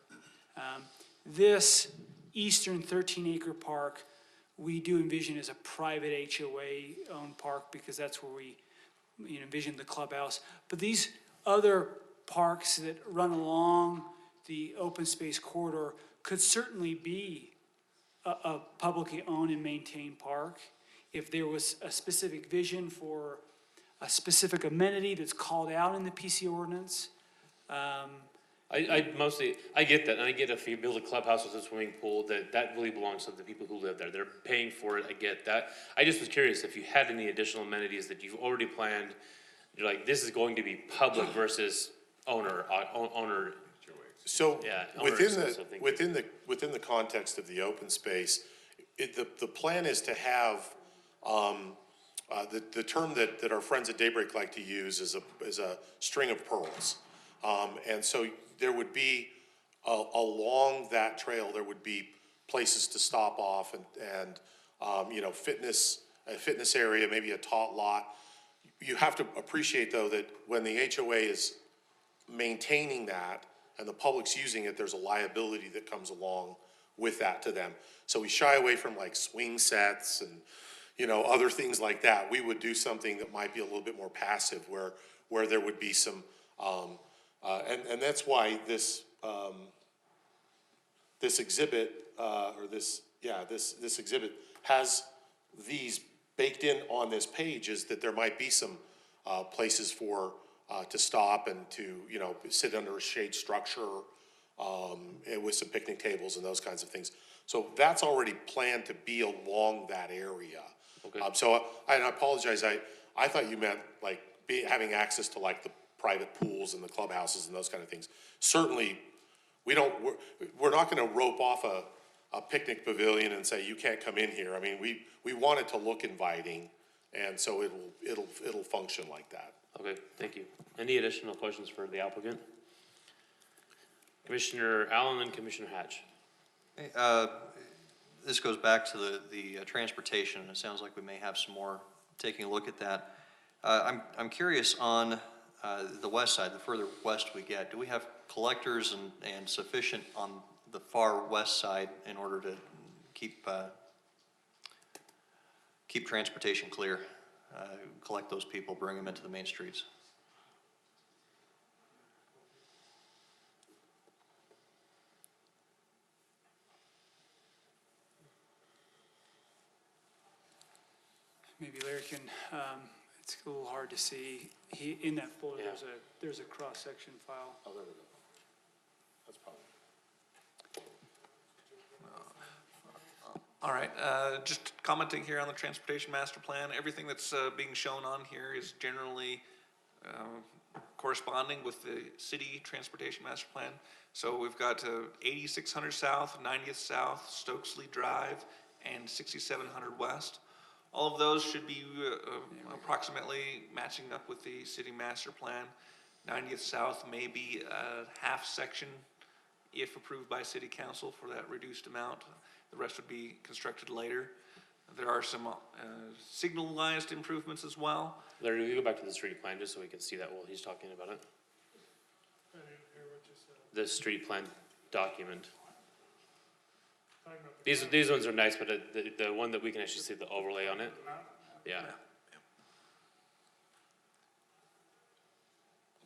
This eastern 13-acre park, we do envision as a private HOA-owned park because that's where we envision the clubhouse. But these other parks that run along the open space corridor could certainly be a publicly owned and maintained park. If there was a specific vision for a specific amenity that's called out in the PC ordinance. I get that, and I get if you build a clubhouse with a swimming pool, that really belongs to the people who live there. They're paying for it, I get that. I just was curious if you had any additional amenities that you've already planned. You're like, this is going to be public versus owner. So Yeah, within the context of the open space, the plan is to have, the term that our friends at Daybreak like to use is a string of pearls. And so there would be, along that trail, there would be places to stop off and a fitness area, maybe a tot lot. You have to appreciate, though, that when the HOA is maintaining that and the public's using it, there's a liability that comes along with that to them. So we shy away from like swing sets and, other things like that. We would do something that might be a little bit more passive where there would be some, and that's why this exhibit, this exhibit has these baked in on this page, is that there might be some places for to stop and to sit under a shade structure and with some picnic tables and those kinds of things. So that's already planned to be along that area. Okay. So I apologize. I thought you meant like having access to like the private pools and the clubhouses and those kind of things. Certainly, we're not going to rope off a picnic pavilion and say you can't come in here. I mean, we want it to look inviting, and so it'll function like that. Okay, thank you. Any additional questions for the applicant? Commissioner Allen and Commissioner Hatch. Hey, this goes back to the transportation. It sounds like we may have some more taking a look at that. I'm curious on the west side, the further west we get, do we have collectors and sufficient on the far west side in order to keep transportation clear, collect those people, bring them into the main streets? Maybe Larry can, it's a little hard to see. In that folder, Yeah. there's a cross-section file. Oh, there we go. That's probably. All right, just commenting here on the transportation master plan, everything that's being shown on here is generally corresponding with the city transportation master plan. So we've got 8600 South, 90th South, Stokesley Drive, and 6700 West. All of those should be approximately matching up with the city master plan. 90th South may be a half section if approved by city council for that reduced amount. The rest would be constructed later. There are some signalized improvements as well. Larry, we go back to the street plan just so we can see that while he's talking about it. The street plan document. These ones are nice, but the one that we can actually see the overlay on it. Yeah. I'm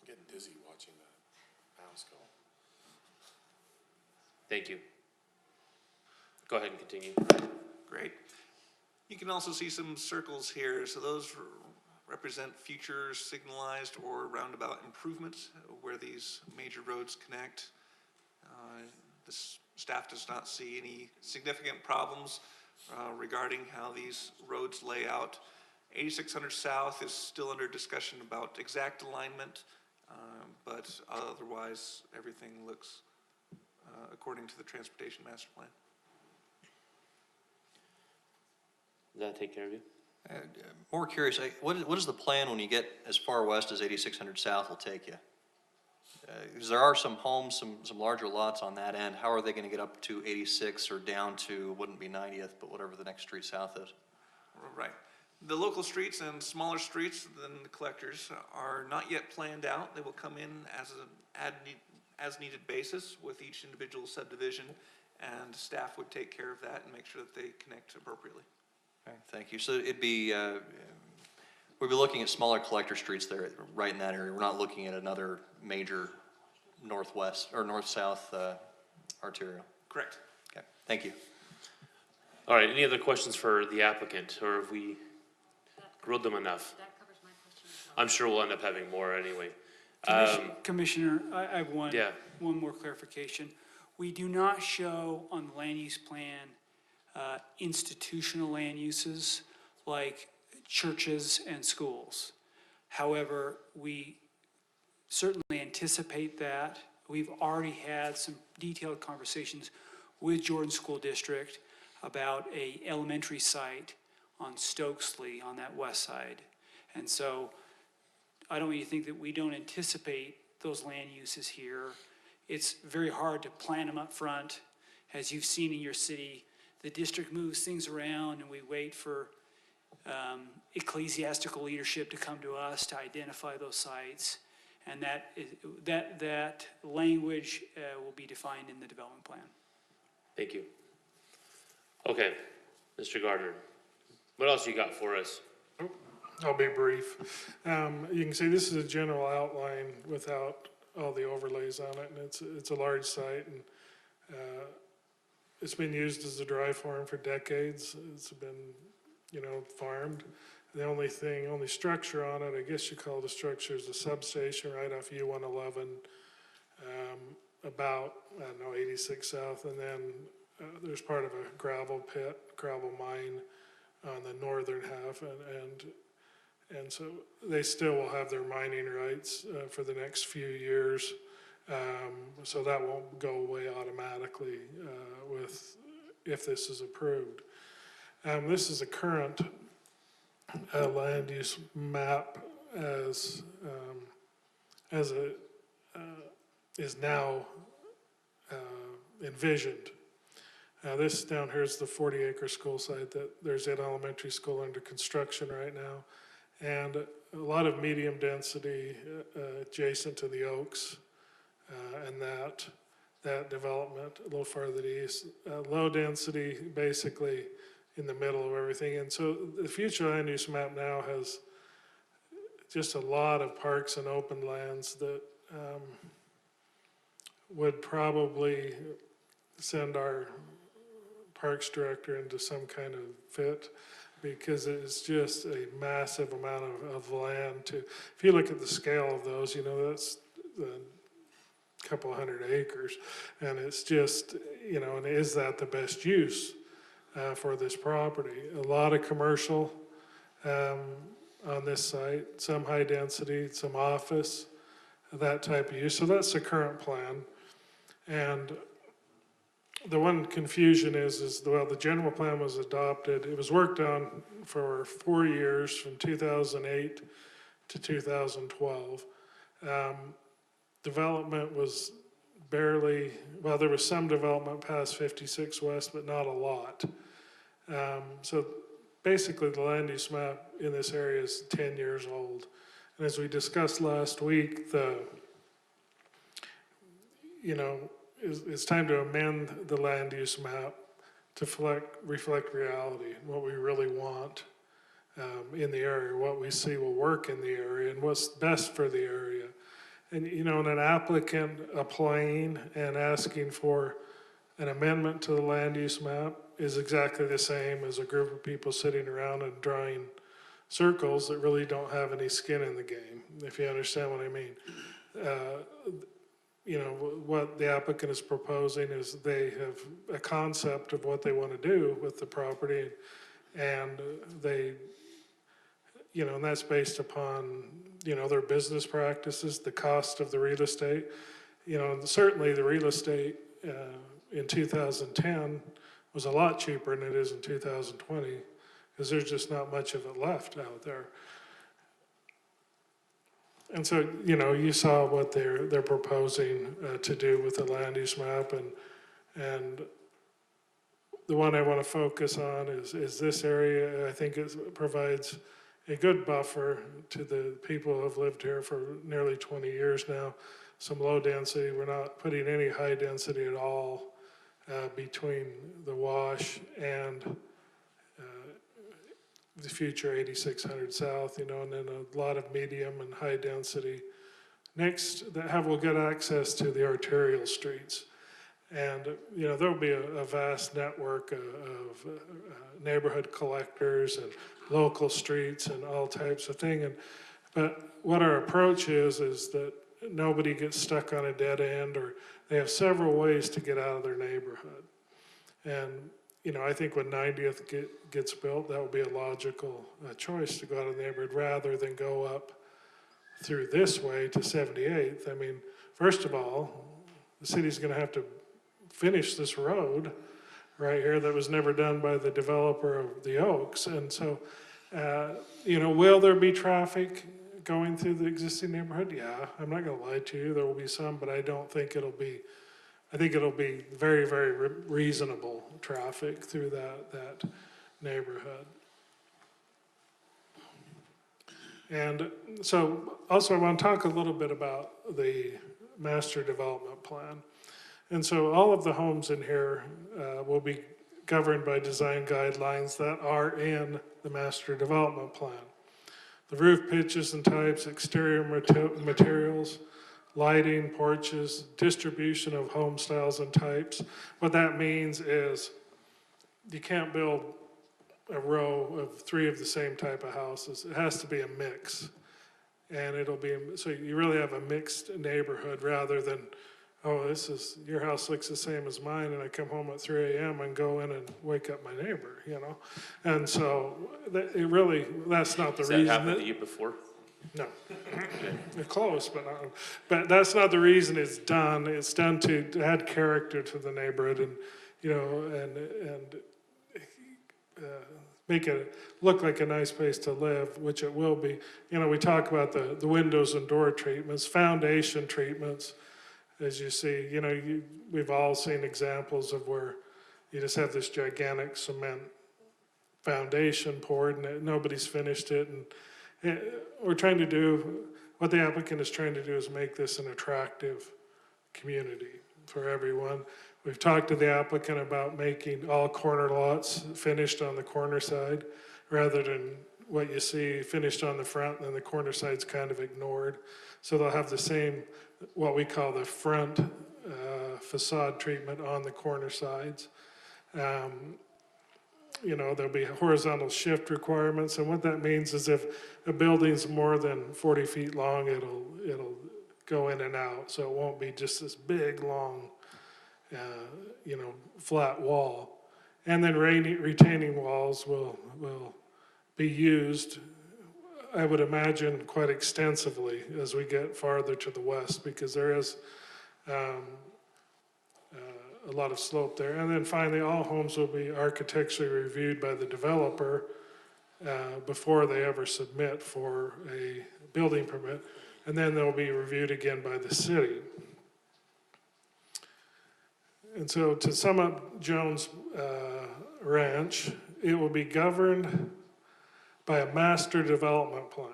getting dizzy watching that mouse go. Thank you. Go ahead and continue. Great. You can also see some circles here. So those represent future signalized or roundabout improvements where these major roads connect. This staff does not see any significant problems regarding how these roads lay out. 8600 South is still under discussion about exact alignment, but otherwise, everything looks according to the Transportation Master Plan. Does that take care of you? More curious, what is the plan when you get as far west as 8600 South will take you? Because there are some homes, some larger lots on that end. How are they going to get up to 86 or down to, wouldn't be 90th, but whatever the next street south is? Right. The local streets and smaller streets than the collectors are not yet planned out. They will come in as an as-needed basis with each individual subdivision, and staff would take care of that and make sure that they connect appropriately. Okay, thank you. So it'd be, we'd be looking at smaller collector streets there, right in that area. We're not looking at another major northwest or north-south arterial. Correct. Okay, thank you. All right, any other questions for the applicant, or have we grilled them enough? That covers my question as well. I'm sure we'll end up having more anyway. Commissioner, I have Yeah. one more clarification. We do not show on the land use plan institutional land uses like churches and schools. However, we certainly anticipate that. We've already had some detailed conversations with Jordan School District about a elementary site on Stokesley on that west side. And so I don't want you to think that we don't anticipate those land uses here. It's very hard to plan them up front. As you've seen in your city, the district moves things around and we wait for ecclesiastical leadership to come to us to identify those sites. And that language will be defined in the development plan. Thank you. Okay, Mr. Gardner, what else you got for us? I'll be brief. You can see this is a general outline without all the overlays on it, and it's a large site, and it's been used as a dry farm for decades. It's been, farmed. The only structure on it, I guess you call it a structure, is a substation right off U-111, about, 86 South, and then there's part of a gravel mine on the northern half, and so they still will have their mining rights for the next few years. So that won't go away automatically if this is approved. This is a current land use map as it is now envisioned. This down here is the 40-acre school site that there's an elementary school under construction right now, and a lot of medium density adjacent to the Oaks, and that development a little farther east. Low density basically in the middle of everything, and so the future land use map now has just a lot of parks and open lands that would probably send our Parks Director into some kind of fit, because it's just a massive amount of land if you look at the scale of those, that's a couple of 100 acres, and it's just, and is that the best use for this property? A lot of commercial on this site, some high density, some office, that type of use. So that's the current plan. And the one confusion is the general plan was adopted. It was worked on for 4 years, from 2008 to 2012. Development was barely, there was some development past 56 West, but not a lot. So basically the land use map in this area is 10 years old. And as we discussed last week, it's time to amend the land use map to reflect reality, what we really want in the area, what we see will work in the area, and what's best for the area. And, an applicant applying and asking for an amendment to the land use map is exactly the same as a group of people sitting around and drawing circles that really don't have any skin in the game, if you understand what I mean. you know, what the applicant is proposing is they have a concept of what they want to do with the property, and they, you know, and that's based upon, you know, their business practices, the cost of the real estate. You know, and certainly the real estate in 2010 was a lot cheaper than it is in 2020, because there's just not much of it left out there. And so, you know, you saw what they're proposing to do with the land use map, and the one I want to focus on is this area. I think it provides a good buffer to the people who have lived here for nearly 20 years now. Some low density, we're not putting any high density at all between the wash and the future 8600 South, you know, and then a lot of medium and high density next that will get access to the arterial streets. And, you know, there'll be a vast network of neighborhood collectors and local streets and all types of things. But what our approach is that nobody gets stuck on a dead end, or they have several ways to get out of their neighborhood. And, you know, I think when 90th gets built, that will be a logical choice to go out of the neighborhood rather than go up through this way to 78th. I mean, first of all, the city's going to have to finish this road right here that was never done by the developer of the Oaks. And so, you know, will there be traffic going through the existing neighborhood? Yeah, I'm not going to lie to you. There will be some, but I don't think it'll be, I think it'll be very, very reasonable traffic through that neighborhood. And so also I want to talk a little bit about the master development plan. And so all of the homes in here will be governed by design guidelines that are in the master development plan. The roof pitches and types, exterior materials, lighting, porches, distribution of home styles and types. What that means is you can't build a row of 3 of the same type of houses. It has to be a mix. And it'll be, so you really have a mixed neighborhood rather than, oh, your house looks the same as mine, and I come home at 3 a.m. and go in and wake up my neighbor, you know? And so that's not the Has reason. that happened to you before? No. They're close, but that's not the reason it's done. It's done to add character to the neighborhood and, you know, and make it look like a nice place to live, which it will be. You know, we talk about the windows and door treatments, foundation treatments. As you see, you know, we've all seen examples of where you just have this gigantic cement foundation poured and nobody's finished it. And we're trying to do, what the applicant is trying to do is make this an attractive community for everyone. We've talked to the applicant about making all corner lots finished on the corner side rather than what you see finished on the front and then the corner side's kind of ignored. So they'll have the same, what we call the front facade treatment on the corner sides. You know, there'll be horizontal shift requirements, and what that means is if a building's more than 40 feet long, it'll go in and out, so it won't be just this big, long, you know, flat wall. And then retaining walls will be used, I would imagine, quite extensively as we get farther to the west, because there is a lot of slope there. And then finally, all homes will be architecturally reviewed by the developer before they ever submit for a building permit. And then they'll be reviewed again by the city. And so to sum up Jones Ranch, it will be governed by a master development plan.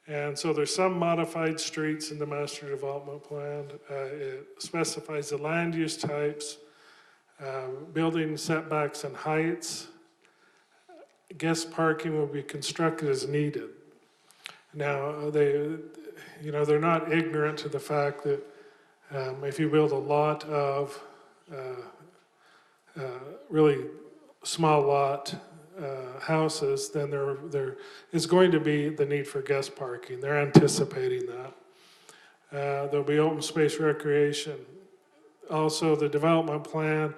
And so there's some modified streets in the master development plan. It specifies the land use types, building setbacks and heights. Guest parking will be constructed as needed. Now, they're not ignorant to the fact that if you build a lot of really small lot houses, then there is going to be the need for guest parking. They're anticipating that. There'll be open space recreation. Also, the development plan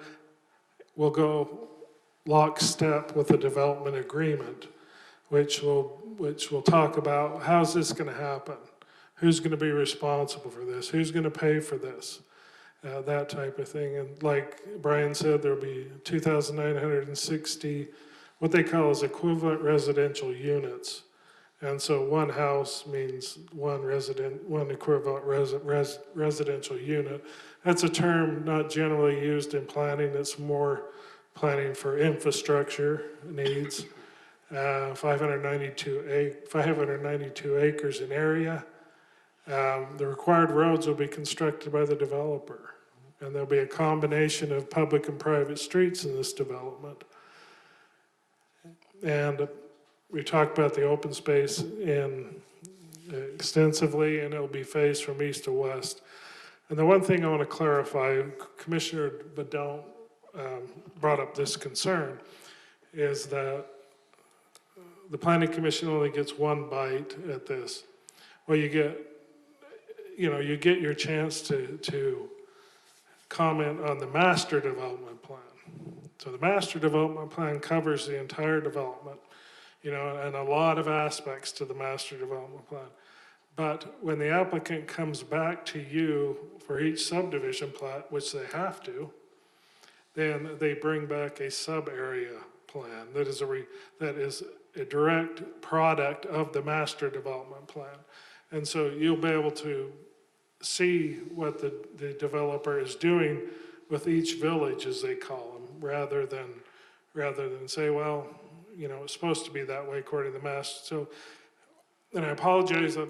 will go lockstep with the development agreement, which will talk about how's this gonna happen? Who's gonna be responsible for this? Who's gonna pay for this? That type of thing. And like Brian said, there'll be 2,960, what they call as equivalent residential units. And so one house means one equivalent residential unit. That's a term not generally used in planning. It's more planning for infrastructure needs. 592 acres in area. The required roads will be constructed by the developer. And there'll be a combination of public and private streets in this development. And we talked about the open space extensively, and it'll be phased from east to west. And the one thing I want to clarify, Commissioner Badon brought up this concern, is that the Planning Commission only gets one bite at this. Well, you get your chance to comment on the master development plan. So the master development plan covers the entire development, and a lot of aspects to the master development plan. But when the applicant comes back to you for each subdivision plat, which they have to, then they bring back a sub-area plan that is a direct product of the master development plan. And so you'll be able to see what the developer is doing with each village, as they call them, rather than say, well, it's supposed to be that way according to the master. So, and I apologize, I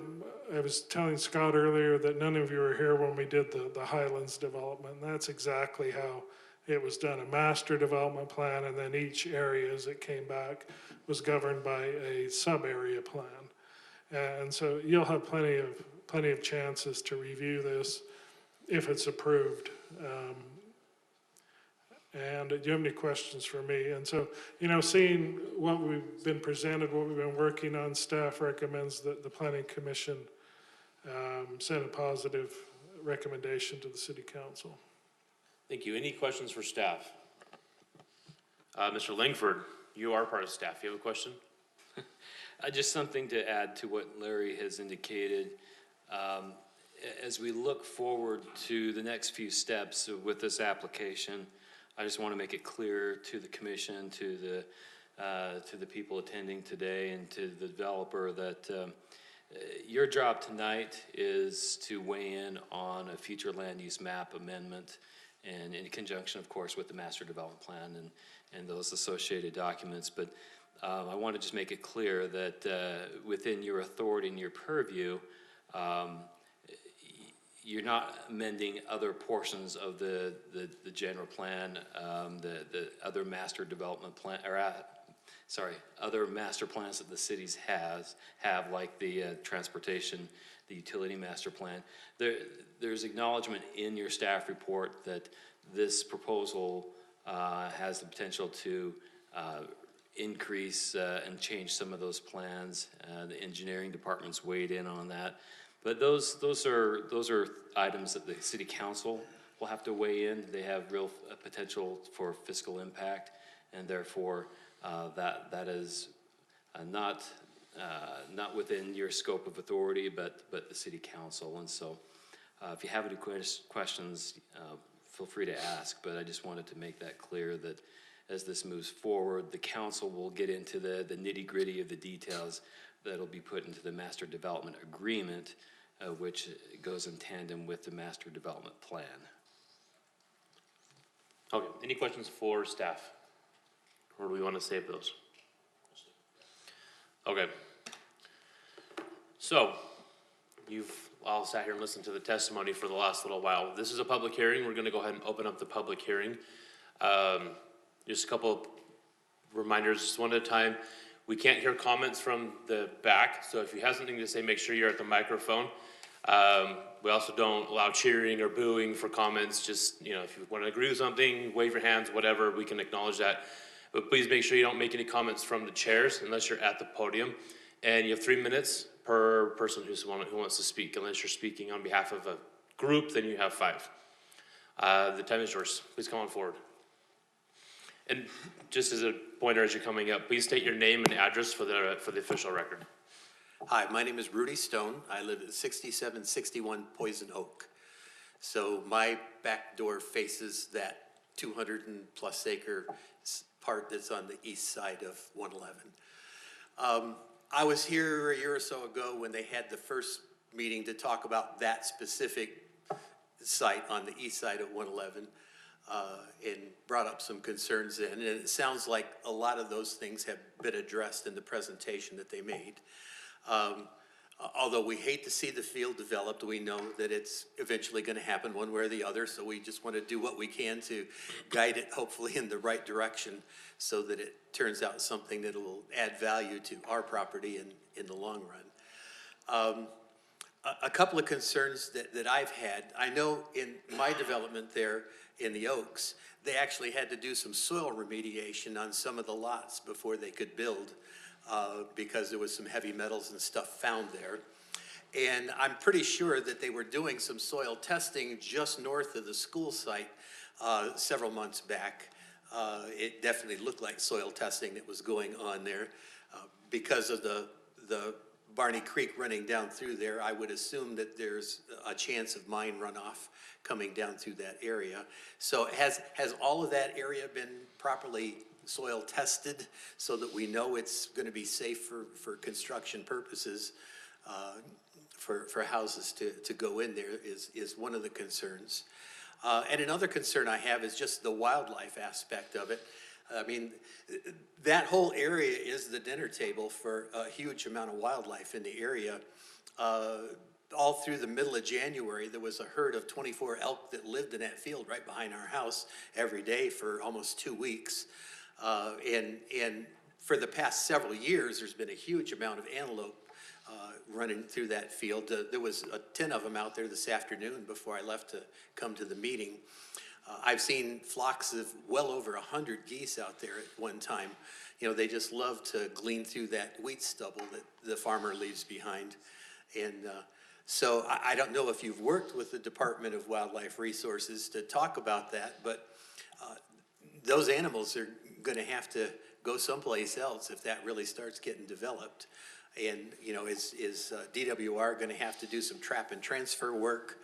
was telling Scott earlier that none of you were here when we did the Highlands development. And that's exactly how it was done, a master development plan, and then each area as it came back was governed by a sub-area plan. And so you'll have plenty of chances to review this if it's approved. And do you have any questions for me? And so, seeing what we've been presented, what we've been working on, staff recommends that the Planning Commission send a positive recommendation to the City Council. Thank you. Any questions for staff? Mr. Langford, you are part of staff. You have a question? Just something to add to what Larry has indicated. As we look forward to the next few steps with this application, I just want to make it clear to the commission, to the people attending today, and to the developer that your job tonight is to weigh in on a future land use map amendment, and in conjunction, of course, with the master development plan and those associated documents. But I want to just make it clear that within your authority and your purview, you're not amending other portions of the general plan, the other master development plan, other master plans that the cities have, like the transportation, the utility master plan. There's acknowledgement in your staff report that this proposal has the potential to increase and change some of those plans. The engineering department's weighed in on that. But those are items that the City Council will have to weigh in. They have real potential for fiscal impact, and therefore that is not within your scope of authority, but the City Council. And so, if you have any questions, feel free to ask. But I just wanted to make that clear that as this moves forward, the council will get into the nitty-gritty of the details that'll be put into the master development agreement, which goes in tandem with the master development plan. Okay, any questions for staff? Or do we want to save those? Okay. So, you've all sat here and listened to the testimony for the last little while. This is a public hearing. We're going to go ahead and open up the public hearing. Just a couple of reminders, just one at a time. We can't hear comments from the back, so if you have something to say, make sure you're at the microphone. We also don't allow cheering or booing for comments. Just, if you want to agree with something, wave your hands, whatever, we can acknowledge that. But please make sure you don't make any comments from the chairs unless you're at the podium. And you have 3 minutes per person who wants to speak. Unless you're speaking on behalf of a group, then you have 5. The time is yours. Please come on forward. And just as a pointer as you're coming up, please state your name and address for the official record. Hi, my name is Rudy Stone. I live at 6761 Poison Oak. So my back door faces that 200 and plus acre part that's on the east side of 111. I was here a year or so ago when they had the first meeting to talk about that specific site on the east side of 111, and brought up some concerns then. And it sounds like a lot of those things have been addressed in the presentation that they made. Although we hate to see the field developed, we know that it's eventually going to happen one way or the other, so we just want to do what we can to guide it hopefully in the right direction so that it turns out something that will add value to our property in the long run. A couple of concerns that I've had, I know in my development there in the Oaks, they actually had to do some soil remediation on some of the lots before they could build, because there was some heavy metals and stuff found there. And I'm pretty sure that they were doing some soil testing just north of the school site several months back. It definitely looked like soil testing that was going on there. Because of the Barney Creek running down through there, I would assume that there's a chance of mine runoff coming down through that area. So has all of that area been properly soil tested so that we know it's going to be safe for construction purposes, for houses to go in there is one of the concerns. And another concern I have is just the wildlife aspect of it. I mean, that whole area is the dinner table for a huge amount of wildlife in the area. All through the middle of January, there was a herd of 24 elk that lived in that field right behind our house every day for almost 2 weeks. And for the past several years, there's been a huge amount of antelope running through that field. There was 10 of them out there this afternoon before I left to come to the meeting. I've seen flocks of well over 100 geese out there at one time. You know, they just love to glean through that wheat stubble that the farmer leaves behind. And so I don't know if you've worked with the Department of Wildlife Resources to talk about that, but those animals are going to have to go someplace else if that really starts getting developed. And, you know, is DWR going to have to do some trap and transfer work?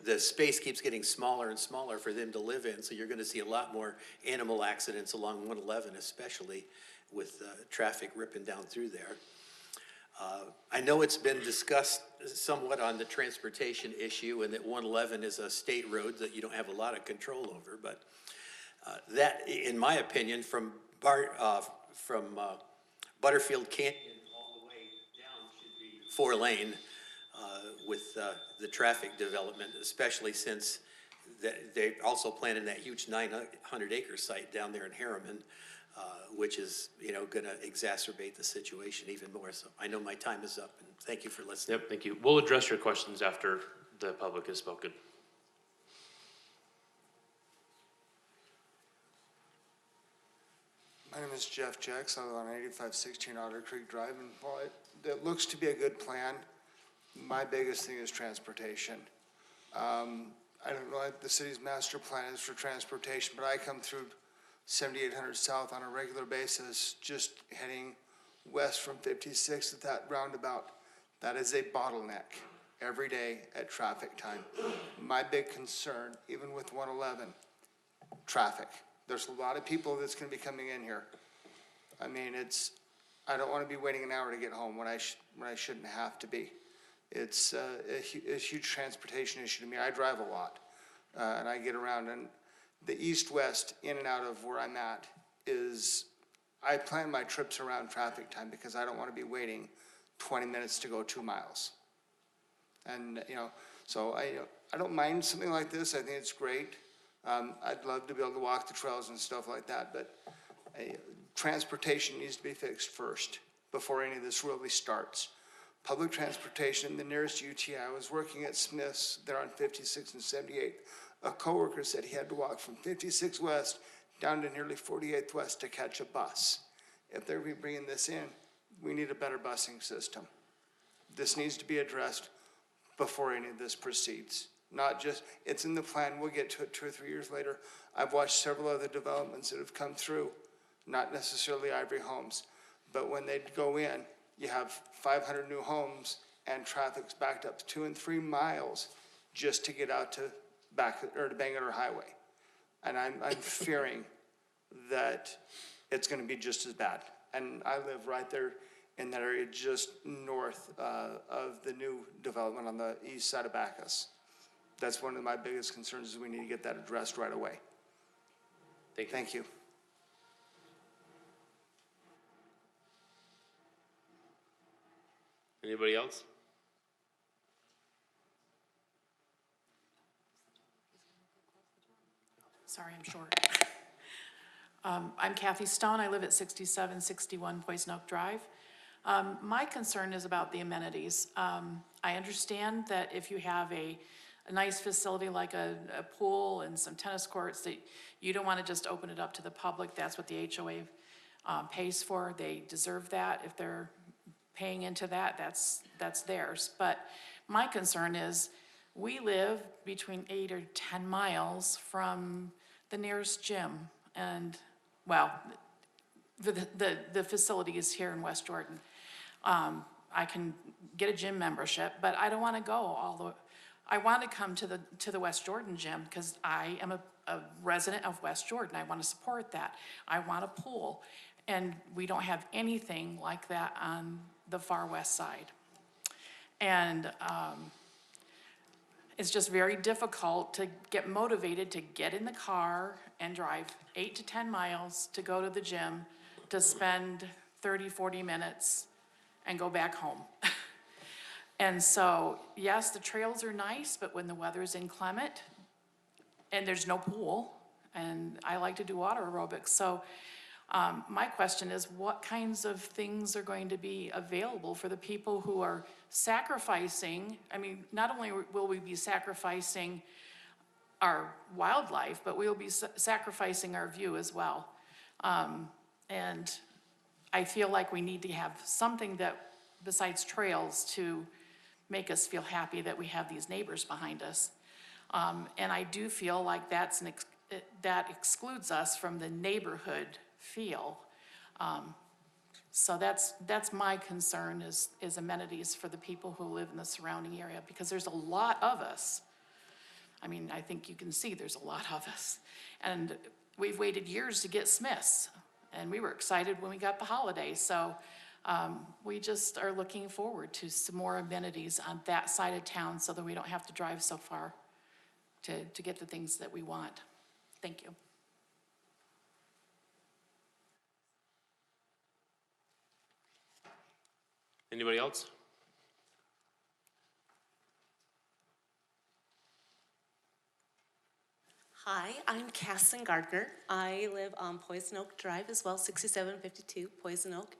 The space keeps getting smaller and smaller for them to live in, so you're going to see a lot more animal accidents along 111, especially with traffic ripping down through there. I know it's been discussed somewhat on the transportation issue, and that 111 is a state road that you don't have a lot of control over, but that, in my opinion, from Butterfield Canyon all the way down should be 4-lane with the traffic development, especially since they're also planning that huge 900-acre site down there in Harriman, which is, you know, going to exacerbate the situation even more. So I know my time is up, and thank you for listening. Yep, thank you. We'll address your questions after the public has spoken. My name is Jeff Jacks. I live on 8516 Otter Creek Drive, and while it looks to be a good plan, my biggest thing is transportation. I don't know what the city's master plan is for transportation, but I come through 7800 South on a regular basis, just heading west from 56 at that roundabout. That is a bottleneck every day at traffic time. My big concern, even with 111, traffic. There's a lot of people that's going to be coming in here. I mean, I don't want to be waiting an hour to get home when I shouldn't have to be. It's a huge transportation issue to me. I drive a lot, and I get around, and the east-west in and out of where I'm at is, I plan my trips around traffic time because I don't want to be waiting 20 minutes to go 2 miles. And, you know, so I don't mind something like this. I think it's great. I'd love to be able to walk the trails and stuff like that, but transportation needs to be fixed first before any of this really starts. Public transportation, the nearest UTI, I was working at Smith's there on 56 and 78. A coworker said he had to walk from 56 West down to nearly 48th West to catch a bus. If they're bringing this in, we need a better busing system. This needs to be addressed before any of this proceeds. Not just, it's in the plan, we'll get to it 2 or 3 years later. I've watched several other developments that have come through, not necessarily Ivory Homes, but when they go in, you have 500 new homes and traffic's backed up 2 and 3 miles just to get out to Bangerter Highway. And I'm fearing that it's gonna be just as bad. And I live right there in that area, just north of the new development on the east side of Bacchus. That's one of my biggest concerns, is we need to get that addressed right away. Thank you. Thank you. Anybody else? Sorry, I'm short. I'm Kathy Stone. I live at 6761 Poison Oak Drive. My concern is about the amenities. I understand that if you have a nice facility like a pool and some tennis courts, that you don't want to just open it up to the public. That's what the HOA pays for. They deserve that. If they're paying into that, that's theirs. But my concern is, we live between 8 or 10 miles from the nearest gym, and, well, the facility is here in West Jordan. I can get a gym membership, but I don't want to go all the way. I want to come to the West Jordan gym because I am a resident of West Jordan. I want to support that. I want a pool, and we don't have anything like that on the far west side. And it's just very difficult to get motivated to get in the car and drive 8 to 10 miles to go to the gym, to spend 30, 40 minutes and go back home. And so, yes, the trails are nice, but when the weather's inclement and there's no pool, and I like to do water aerobics, so my question is, what kinds of things are going to be available for the people who are sacrificing? I mean, not only will we be sacrificing our wildlife, but we'll be sacrificing our view as well. And I feel like we need to have something that, besides trails, to make us feel happy that we have these neighbors behind us. And I do feel like that excludes us from the neighborhood feel. So that's my concern, is amenities for the people who live in the surrounding area, because there's a lot of us. I mean, I think you can see there's a lot of us. And we've waited years to get Smith's, and we were excited when we got the holiday. So we just are looking forward to some more amenities on that side of town so that we don't have to drive so far to get the things that we want. Thank you. Anybody else? Hi, I'm Casson Gardner. I live on Poison Oak Drive as well, 6752 Poison Oak.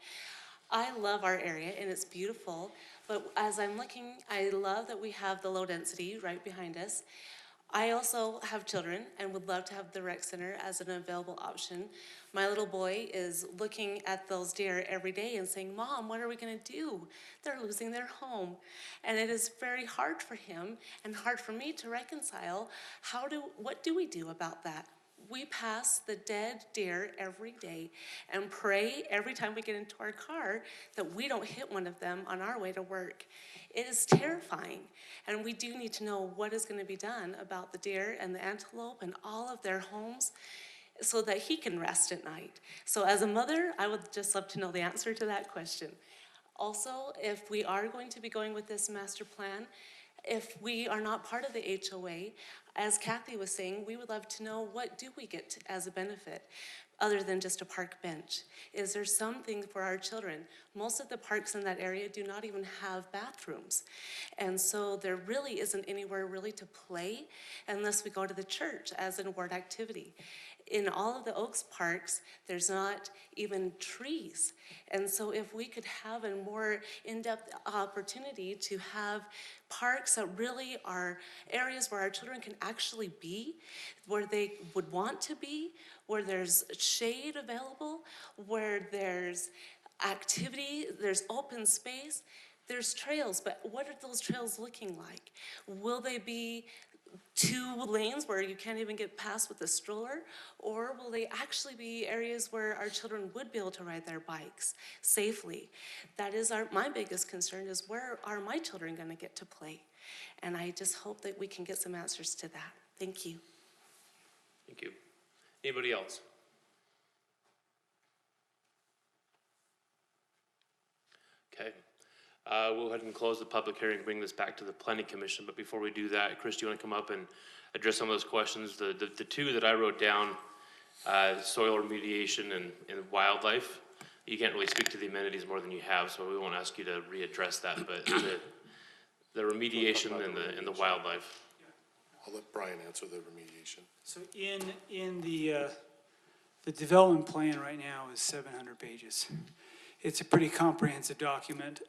I love our area and it's beautiful, but as I'm looking, I love that we have the low density right behind us. I also have children and would love to have the rec center as an available option. My little boy is looking at those deer every day and saying, "Mom, what are we gonna do? They're losing their home." And it is very hard for him and hard for me to reconcile. What do we do about that? We pass the dead deer every day and pray every time we get into our car that we don't hit one of them on our way to work. It is terrifying, and we do need to know what is going to be done about the deer and the antelope and all of their homes so that he can rest at night. So as a mother, I would just love to know the answer to that question. Also, if we are going to be going with this master plan, if we are not part of the HOA, as Kathy was saying, we would love to know, what do we get as a benefit other than just a park bench? Is there something for our children? Most of the parks in that area do not even have bathrooms. And so there really isn't anywhere really to play unless we go to the church as an award activity. In all of the Oaks parks, there's not even trees. And so if we could have a more in-depth opportunity to have parks that really are areas where our children can actually be, where they would want to be, where there's shade available, where there's activity, there's open space, there's trails, but what are those trails looking like? Will they be 2 lanes where you can't even get past with a stroller? Or will they actually be areas where our children would be able to ride their bikes safely? That is my biggest concern, is where are my children gonna get to play? And I just hope that we can get some answers to that. Thank you. Thank you. Anybody else? Okay. We'll go ahead and close the public hearing and bring this back to the planning commission. But before we do that, Chris, do you want to come up and address some of those questions? The two that I wrote down, soil remediation and wildlife. You can't really speak to the amenities more than you have, so we won't ask you to readdress that. But the remediation and the wildlife. I'll let Brian answer the remediation. So in the development plan right now is 700 pages. It's a pretty comprehensive document.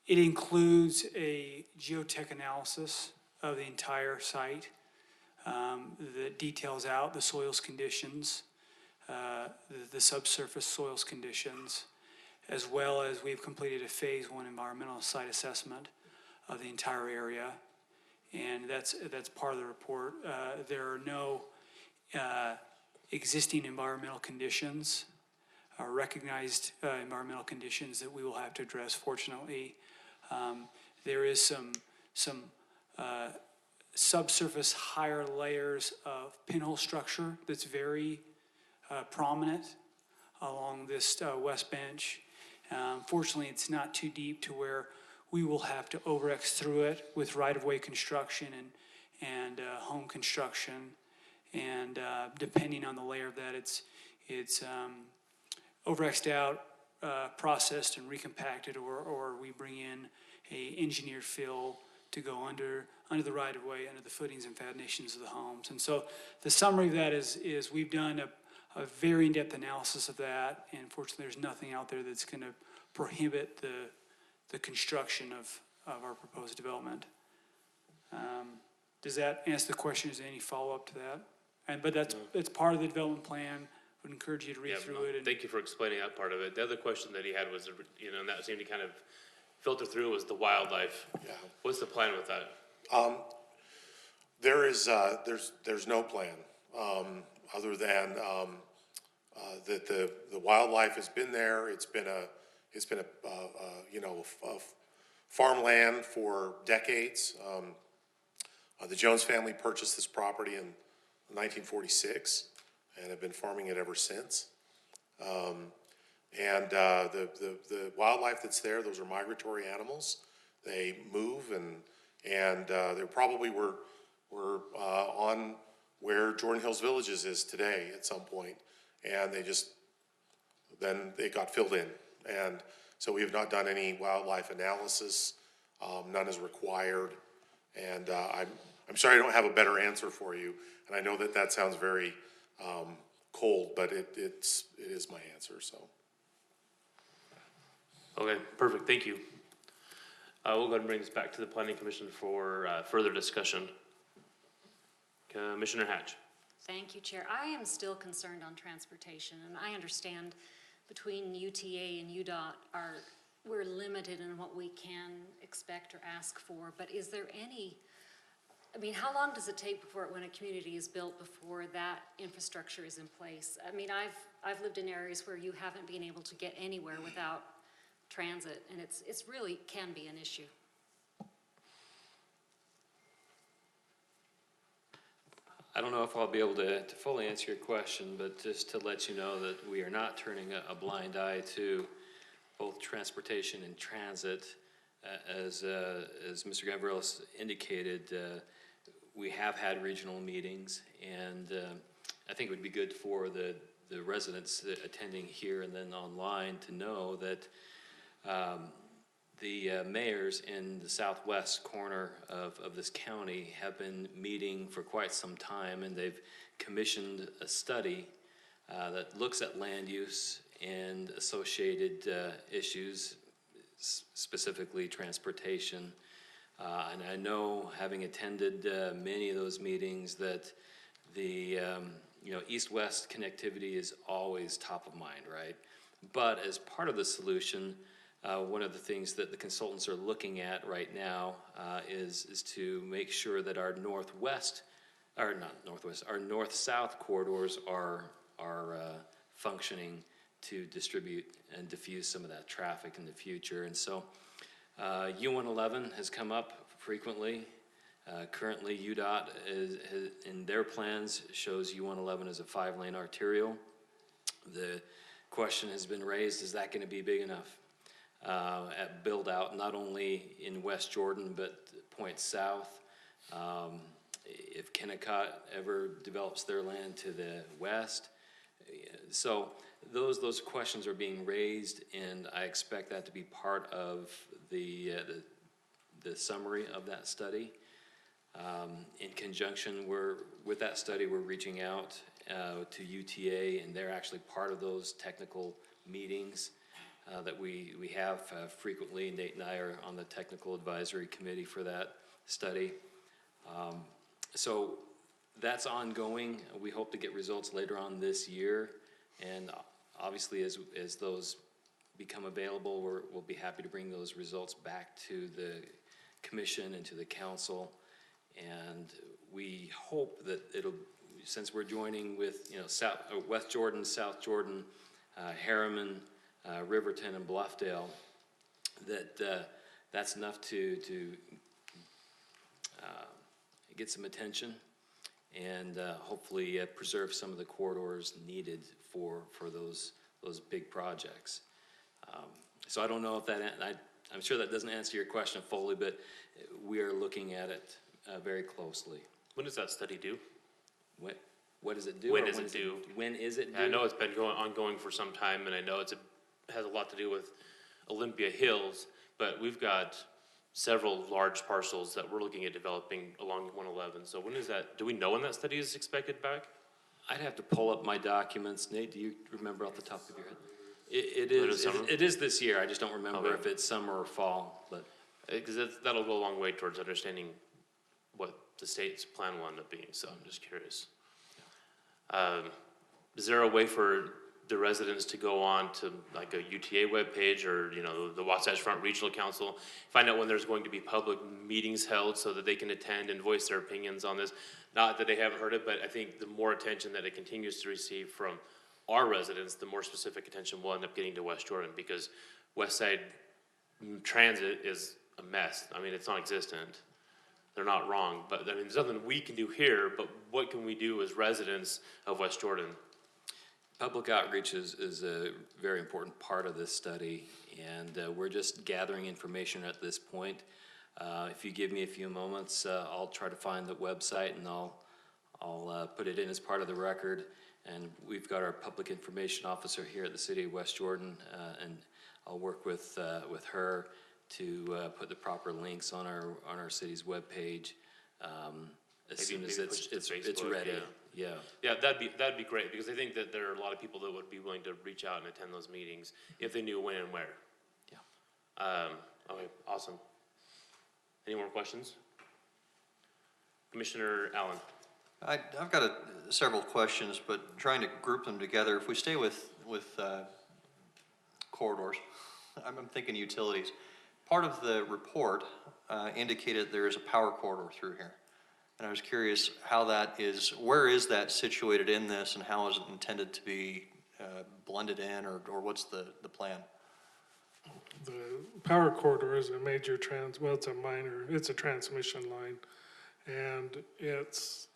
It includes a geotech analysis of the entire site that details out the soils conditions, the subsurface soils conditions, as well as we've completed a phase 1 environmental site assessment of the entire area. And that's part of the report. There are no existing environmental conditions, recognized environmental conditions that we will have to address. Fortunately, there is some subsurface higher layers of pinhole structure that's very prominent along this west bench. Fortunately, it's not too deep to where we will have to over-X through it with right-of-way construction and home construction. And depending on the layer of that, it's over-X'd out, processed and recompacted, or we bring in a engineered fill to go under the right-of-way, under the footings and foundations of the homes. And so the summary of that is we've done a very in-depth analysis of that, and fortunately there's nothing out there that's going to prohibit the construction of our proposed development. Does that answer the question? Is there any follow-up to that? But it's part of the development plan. Would encourage you to read through it. Thank you for explaining that part of it. The other question that he had was, and that seemed to kind of filter through, was the wildlife. Yeah. What's the plan with that? There's no plan, other than, that the wildlife has been there. It's been a farmland for decades. The Jones family purchased this property in 1946 and have been farming it ever since. And the wildlife that's there, those are migratory animals. They move and they probably were on where Jordan Hills Villages is today at some point, and then they got filled in. And so we have not done any wildlife analysis. None is required. And I'm sorry I don't have a better answer for you. And I know that sounds very cold, but it is my answer, so. Okay, perfect, thank you. We'll go ahead and bring this back to the planning commission for further discussion. Commissioner Hatch. Thank you, Chair. I am still concerned on transportation, and I understand between UTA and UDOT we're limited in what we can expect or ask for, but is there any, how long does it take when a community is built before that infrastructure is in place? I've lived in areas where you haven't been able to get anywhere without transit, and it's really can be an issue. I don't know if I'll be able to fully answer your question, but just to let you know that we are not turning a blind eye to both transportation and transit. As Mr. Gavrilis indicated, we have had regional meetings, and I think it would be good for the residents attending here and then online to know that the mayors in the southwest corner of this county have been meeting for quite some time, and they've commissioned a study that looks at land use and associated issues, specifically transportation. And I know, having attended many of those meetings, that the east-west connectivity is always top of mind, right? But as part of the solution, one of the things that the consultants are looking at right now is to make sure that our northwest, or not northwest, our north-south corridors are functioning to distribute and diffuse some of that traffic in the future. And so U-111 has come up frequently. Currently, UDOT in their plans shows U-111 as a 5-lane arterial. The question has been raised, is that going to be big enough at build out, not only in West Jordan, but points south? If Kennecott ever develops their land to the west. So those questions are being raised, and I expect that to be part of the summary of that study. In conjunction with that study, we're reaching out to UTA, and they're actually part of those technical meetings that we have frequently. Nate and I are on the technical advisory committee for that study. So that's ongoing. We hope to get results later on this year, and obviously as those become available, we'll be happy to bring those results back to the commission and to the council. And we hope that since we're joining with, West Jordan, South Jordan, Harriman, Riverton, and Bluffdale, that's enough to get some attention and hopefully preserve some of the corridors needed for those big projects. So I don't know if I'm sure that doesn't answer your question fully, but we are looking at it very closely. When does that study due? What does it do? When is it due? When is it due? I know it's been ongoing for some time, and I know it has a lot to do with Olympia Hills, but we've got several large parcels that we're looking at developing along 111. So when is that, do we know when that study is expected back? I'd have to pull up my documents. Nate, do you remember off the top of your head? Summer? It is this year. I just don't remember Okay. if it's summer or fall, but. Because that'll go a long way towards understanding what the state's plan will end up being, so I'm just curious. Is there a way for the residents to go on to like a UTA webpage or, the Wasatch Front Regional Council, find out when there's going to be public meetings held so that they can attend and voice their opinions on this? Not that they haven't heard it, but I think the more attention that it continues to receive from our residents, the more specific attention we'll end up getting to West Jordan, because West Side Transit is a mess. I mean, it's non-existent. They're not wrong, but there's nothing we can do here, but what can we do as residents of West Jordan? Public outreach is a very important part of this study, and we're just gathering information at this point. If you give me a few moments, I'll try to find the website and I'll put it in as part of the record. And we've got our public information officer here at the City of West Jordan, and I'll work with her to put the proper links on our city's webpage as soon as it's ready. Yeah. Yeah, that'd be great, because I think that there are a lot of people that would be willing to reach out and attend those meetings if they knew when and where. Yeah. Okay, awesome. Any more questions? Commissioner Allen. I've got several questions, but trying to group them together. If we stay with corridors, I'm thinking utilities. Part of the report indicated there is a power corridor through here. And I was curious how that is, where is that situated in this, and how is it intended to be blended in, or what's the plan? The power corridor is a major it's a transmission line. And it's,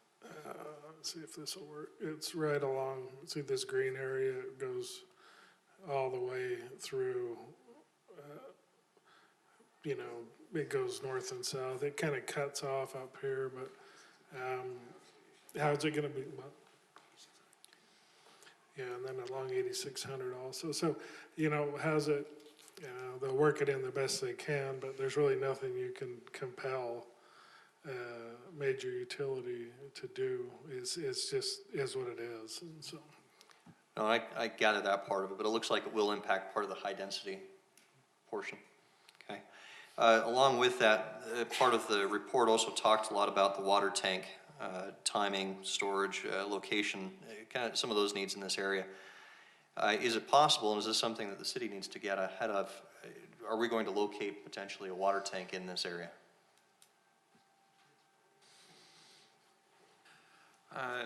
let's see if this will work. It's right along, see this green area, it goes all the way through, it goes north and south. It kind of cuts off up here, but how's it going to be? Yeah, and then along 8600 also. So, how's it, they'll work it in the best they can, but there's really nothing you can compel major utility to do. It's just is what it is. And so. No, I gather that part of it, but it looks like it will impact part of the high density portion. Okay. Along with that, part of the report also talked a lot about the water tank, timing, storage, location, kind of some of those needs in this area. Is it possible, and is this something that the city needs to get ahead of? Are we going to locate potentially a water tank in this area?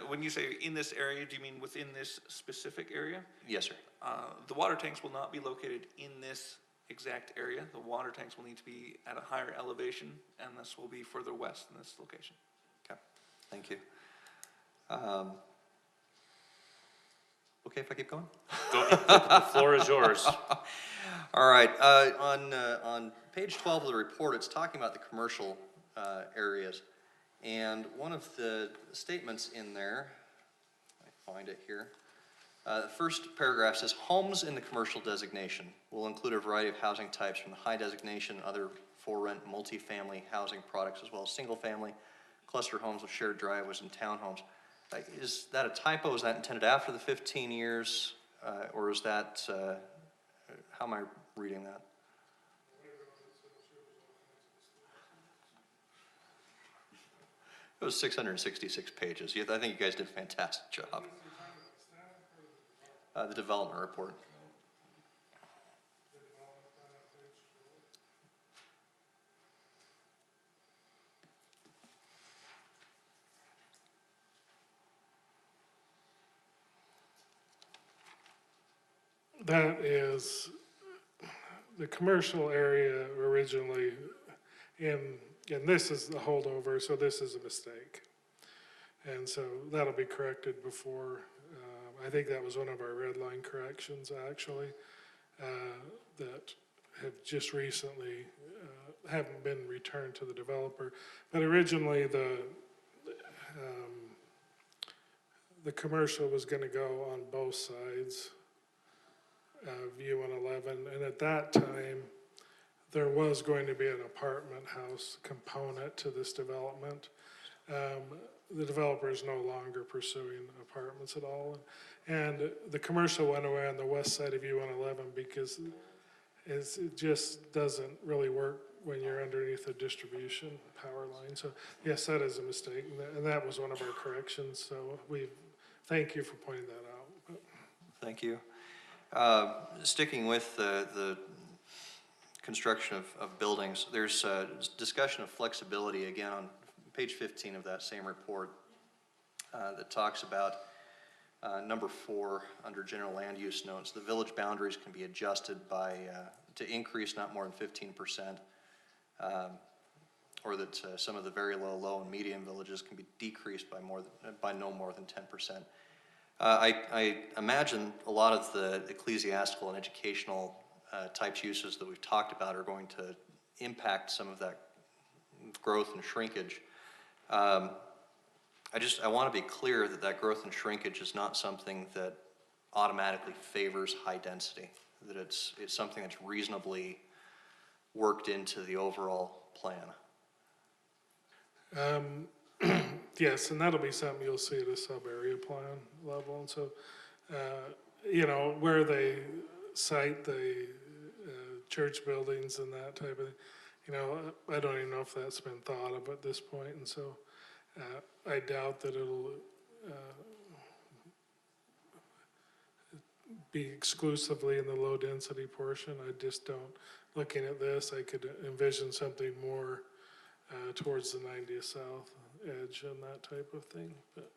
When you say in this area, do you mean within this specific area? Yes, sir. The water tanks will not be located in this exact area. The water tanks will need to be at a higher elevation, and this will be further west than this location. Okay, thank you. Okay, if I keep going? The floor is yours. All right, on page 12 of the report, it's talking about the commercial areas. And one of the statements in there, I find it here, the first paragraph says, homes in the commercial designation will include a variety of housing types from the high designation, other for-rent, multifamily housing products, as well as single-family, cluster homes with shared driveways and townhomes. Is that a typo? Is that intended after the 15 years? Or is that, how am I reading that? It was 666 pages. I think you guys did a fantastic job. The development report. That is the commercial area originally and this is the holdover, so this is a mistake. And so that'll be corrected before, I think that was one of our red line corrections actually, that have just recently, haven't been returned to the developer. But originally the commercial was gonna go on both sides of U-111, and at that time, there was going to be an apartment house component to this development. The developer is no longer pursuing apartments at all. And the commercial went away on the west side of U-111 because it just doesn't really work when you're underneath a distribution power line. So yes, that is a mistake, and that was one of our corrections. So we thank you for pointing that out. Thank you. Sticking with the construction of buildings, there's a discussion of flexibility again on page 15 of that same report that talks about number 4 under general land use notes. The village boundaries can be adjusted by to increase not more than 15%, or that some of the very low, and medium villages can be decreased by no more than 10%. I imagine a lot of the ecclesiastical and educational types uses that we've talked about are going to impact some of that growth and shrinkage. I want to be clear that growth and shrinkage is not something that automatically favors high density, that it's something that's reasonably worked into the overall plan. Yes, and that'll be something you'll see at a sub-area plan level. And so, you know, where they cite the church buildings and that type of thing, you know, I don't even know if that's been thought of at this point. And so I doubt that it'll be exclusively in the low density portion. I just don't, looking at this, I could envision something more towards the 90th South edge and that type of thing. But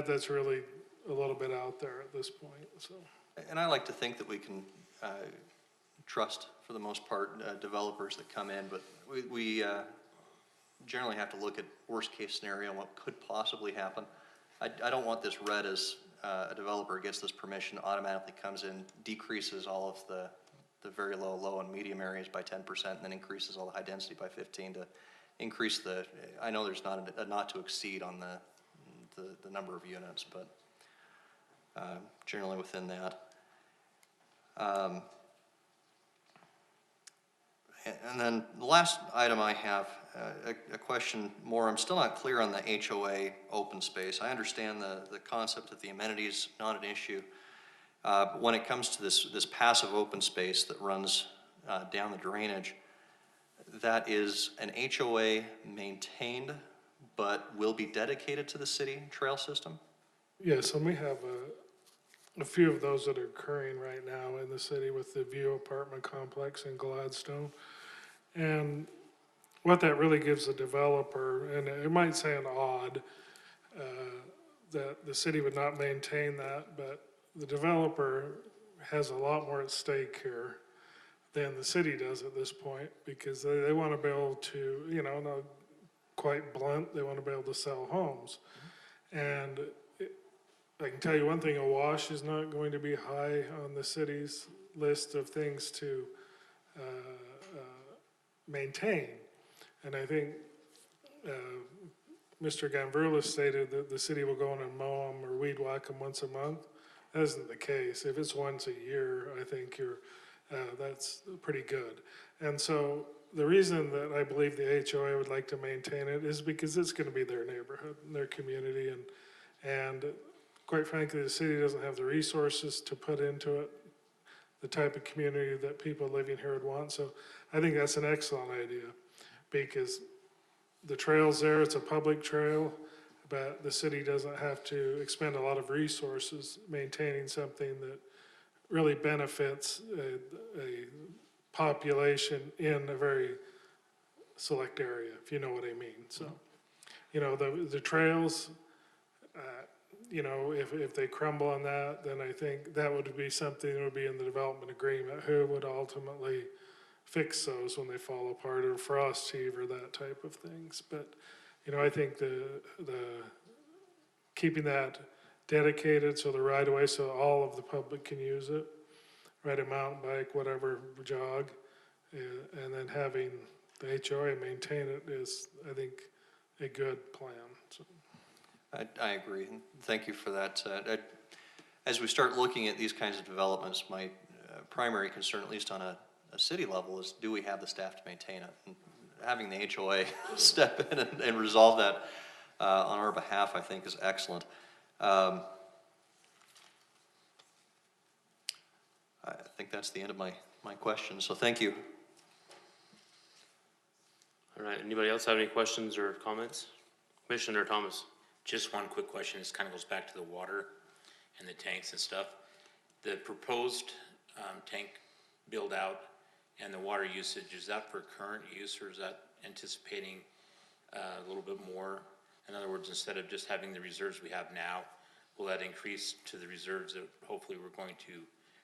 that's really a little bit out there at this point. So, and I like to think that we can trust, for the most part, developers that come in, but we generally have to look at worst case scenario and what could possibly happen. I don't want this read as a developer gets this permission, automatically comes in, decreases all of the very low and medium areas by 10%, and then increases all the high density by 15 to increase the, I know there's not a not to exceed on the number of units, but generally within that. And then the last item I have, a question more, I'm still not clear on the HOA open space. I understand the concept that the amenity is not an issue. But when it comes to this passive open space that runs down the drainage, that is an HOA maintained but will be dedicated to the city trail system? yes, and we have a few of those that are occurring right now in the city with the View apartment complex in Gladstone. And what that really gives the developer, and it might sound odd, that the city would not maintain that, but the developer has a lot more at stake here than the city does at this point, because they want to be able to, you know, not quite blunt, they want to be able to sell homes. And I can tell you one thing, a wash is not going to be high on the city's list of things to maintain. And I think Mr. Gambrilla stated that the city will go in and mow them or weed whack them once a month. That isn't the case. If it's once a year, I think that's pretty good. And so the reason that I believe the HOA would like to maintain it is because it's going to be their neighborhood, their community, and quite frankly, the city doesn't have the resources to put into it the type of community that people living here would want. So I think that's an excellent idea, because the trail's there, it's a public trail, but the city doesn't have to expend a lot of resources maintaining something that really benefits a population in a very select area, if you know what I mean. So, you know, the trails, you know, if they crumble on that, then I think that would be something that would be in the development agreement. Who would ultimately fix those when they fall apart, or frost heave, or that type of things. But, you know, I think the keeping that dedicated, so the right of way, so all of the public can use it, ride a mountain bike, whatever, jog, and then having the HOA maintain it is, I think, a good plan. So. I agree. Thank you for that. As we start looking at these kinds of developments, my primary concern, at least on a city level, is do we have the staff to maintain it? And having the HOA step in and resolve that on our behalf, I think, is excellent. I think that's the end of my questions, so thank you. All right, anybody else have any questions or comments? Commissioner Thomas? Just one quick question. This kind of goes back to the water and the tanks and stuff. The proposed tank build out and the water usage, is that for current use, or is that anticipating a little bit more? In other words, instead of just having the reserves we have now, will that increase to the reserves that hopefully we're going to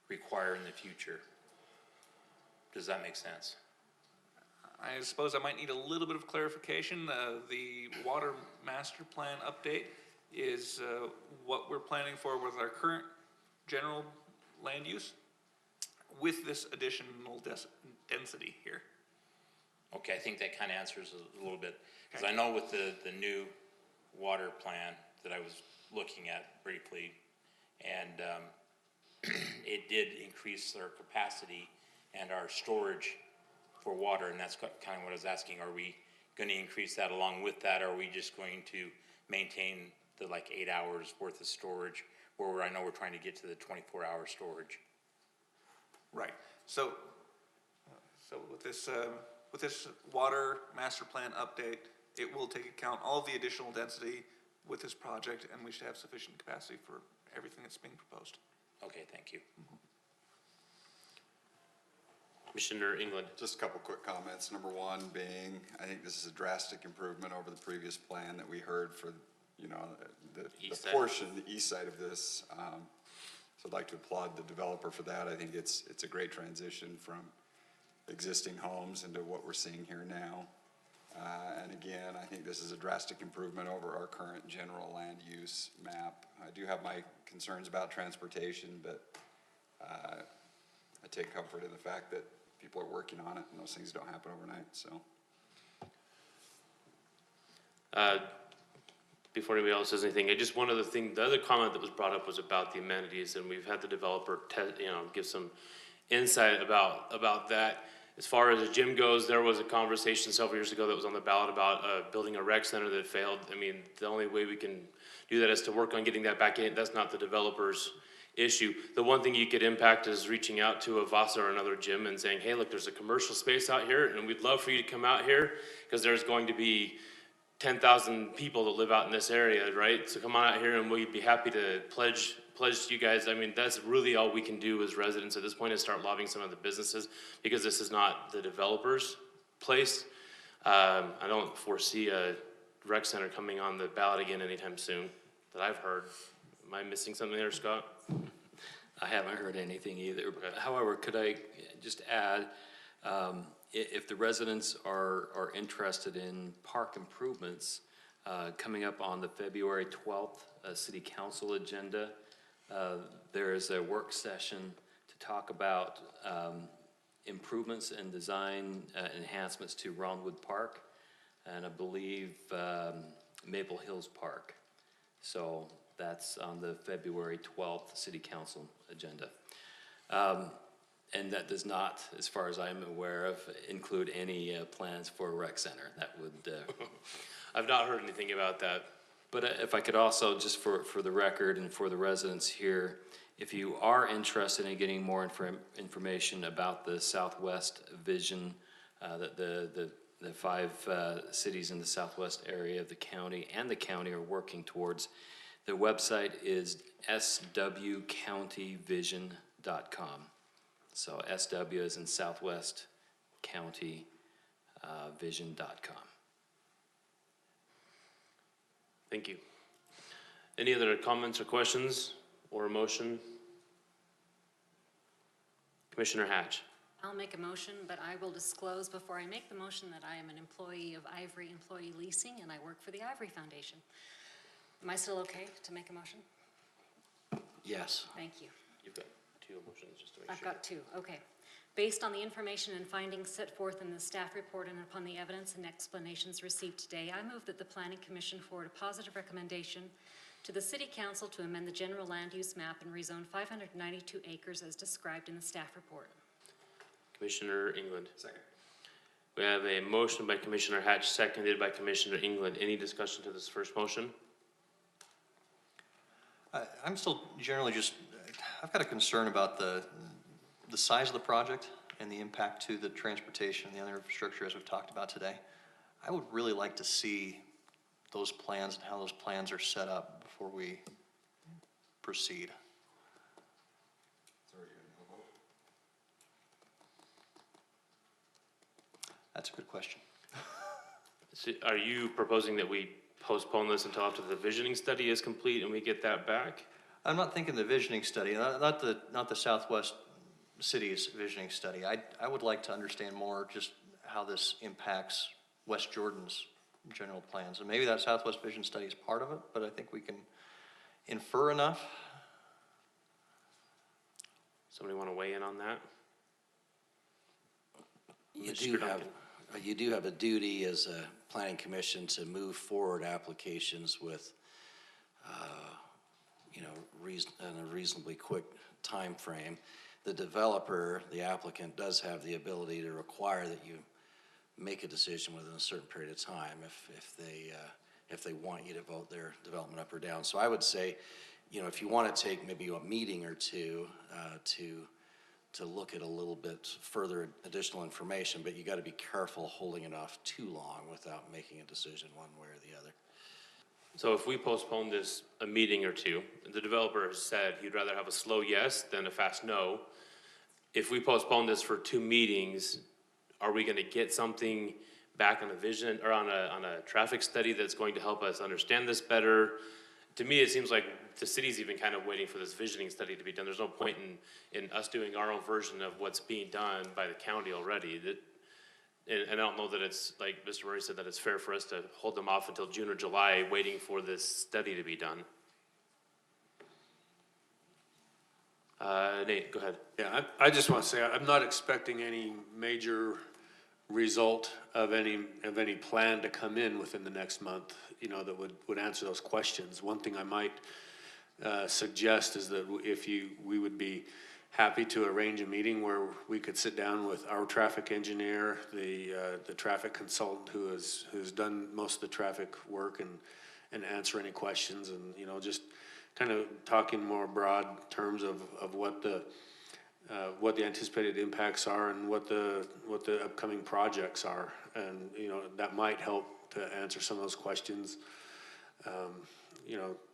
require in the future? Does that make sense? I suppose I might need a little bit of clarification. The water master plan update is what we're planning for with our current general land use with this additional density here. Okay, I think that kind of answers a little bit. Because I know with the new water plan that I was looking at briefly, and it did increase our capacity and our storage for water, and that's kind of what I was asking. Are we going to increase that along with that, or are we just going to maintain the like 8 hours worth of storage, where I know we're trying to get to the 24-hour storage? Right. So with this water master plan update, it will take account all of the additional density with this project, and we should have sufficient capacity for everything that's being proposed. Okay, thank you. Commissioner England? Just a couple quick comments. Number one being, I think this is a drastic improvement over the previous plan that we heard for, you know, the portion, the east side of this. So I'd like to applaud the developer for that. I think it's a great transition from existing homes into what we're seeing here now. And again, I think this is a drastic improvement over our current general land use map. I do have my concerns about transportation, but I take comfort in the fact that people are working on it, and those things don't happen overnight, so. Before anybody else says anything, one other thing, the other comment that was brought up was about the amenities, and we've had the developer give some insight about that. As far as the gym goes, there was a conversation several years ago that was on the ballot about building a rec center that failed. I mean, the only way we can do that is to work on getting that back in. That's not the developer's issue. The one thing you could impact is reaching out to a Vasa or another gym and saying, hey, look, there's a commercial space out here, and we'd love for you to come out here, because there's going to be 10,000 people that live out in this area, right? So come on out here and we'd be happy to pledge to you guys. I mean, that's really all we can do as residents at this point, is start lobbying some of the businesses, because this is not the developer's place. I don't foresee a rec center coming on the ballot again anytime soon that I've heard. Am I missing something there, Scott? I haven't heard anything either. However, could I just add, if the residents are interested in park improvements, coming up on the February 12th City Council agenda, there is a work session to talk about improvements and design enhancements to Ronwood Park, and I believe Maple Hills Park. So that's on the February 12th City Council agenda. And that does not, as far as I'm aware of, include any plans for a rec center. That would... I've not heard anything about that. But if I could also, just for the record and for the residents here, if you are interested in getting more information about the Southwest Vision, that the 5 cities in the southwest area of the county and the county are working towards, the website is swcountyvision.com. So SW is in Southwest County Vision.com. Thank you. Any other comments or questions or a motion? Commissioner Hatch. I'll make a motion, but I will disclose before I make the motion that I am an employee of Ivory Employee Leasing, and I work for the Ivory Foundation. Am I still okay to make a motion? Yes. Thank you. You've got 2 motions, just to make I've sure. got 2, okay. Based on the information and findings set forth in the staff report and upon the evidence and explanations received today, I move that the Planning Commission forward a positive recommendation to the City Council to amend the general land use map and rezone 592 acres as described in the staff report. Commissioner England. Second. We have a motion by Commissioner Hatch, seconded by Commissioner England. Any discussion to this first motion? I'm still generally just, I've got a concern about the size of the project and the impact to the transportation and the other infrastructure as we've talked about today. I would really like to see those plans and how those plans are set up before we proceed. That's a good question. So are you proposing that we postpone this until after the visioning study is complete and we get that back? I'm not thinking the visioning study, not the Southwest Cities visioning study. I would like to understand more just how this impacts West Jordan's general plans. And maybe that Southwest Vision study is part of it, but I think we can infer enough. Somebody want to weigh in on that? You Mr. do have, Duncan. you do have a duty as a planning commission to move forward applications with, in a reasonably quick time frame. The developer, the applicant, does have the ability to require that you make a decision within a certain period of time if they want you to vote their development up or down. So I would say, if you want to take maybe a meeting or two to look at a little bit further additional information, but you got to be careful holding it off too long without making a decision one way or the other. So if we postpone this a meeting or two, the developer has said he'd rather have a slow yes than a fast no. If we postpone this for 2 meetings, are we gonna get something back on a vision, or on a traffic study that's going to help us understand this better? To me, it seems like the city's even kind of waiting for this visioning study to be done. There's no point in us doing our own version of what's being done by the county already. And I don't know that it's, like Mr. Murray said, that it's fair for us to hold them off until June or July waiting for this study to be done. Nate, go ahead. Yeah, I just want to say, I'm not expecting any major result of any plan to come in within the next month, that would answer those questions. One thing I might suggest is that we would be happy to arrange a meeting where we could sit down with our traffic engineer, the traffic consultant who's done most of the traffic work, and answer any questions, and just kind of talking more broad terms of what the anticipated impacts are and what the upcoming projects are, and that might help answer some of those questions.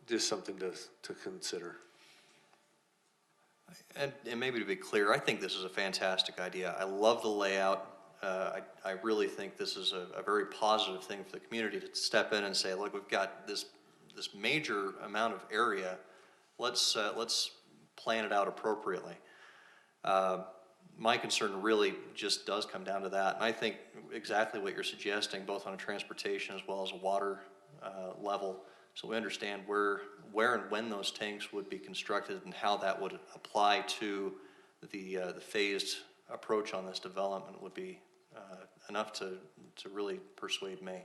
Just something to consider. And maybe to be clear, I think this is a fantastic idea. I love the layout. I really think this is a very positive thing for the community to step in and say, look, we've got this major amount of area. Let's plan it out appropriately. My concern really just does come down to that. And I think exactly what you're suggesting, both on a transportation as well as a water level, so we understand where and when those tanks would be constructed and how that would apply to the phased approach on this development would be enough to really persuade me.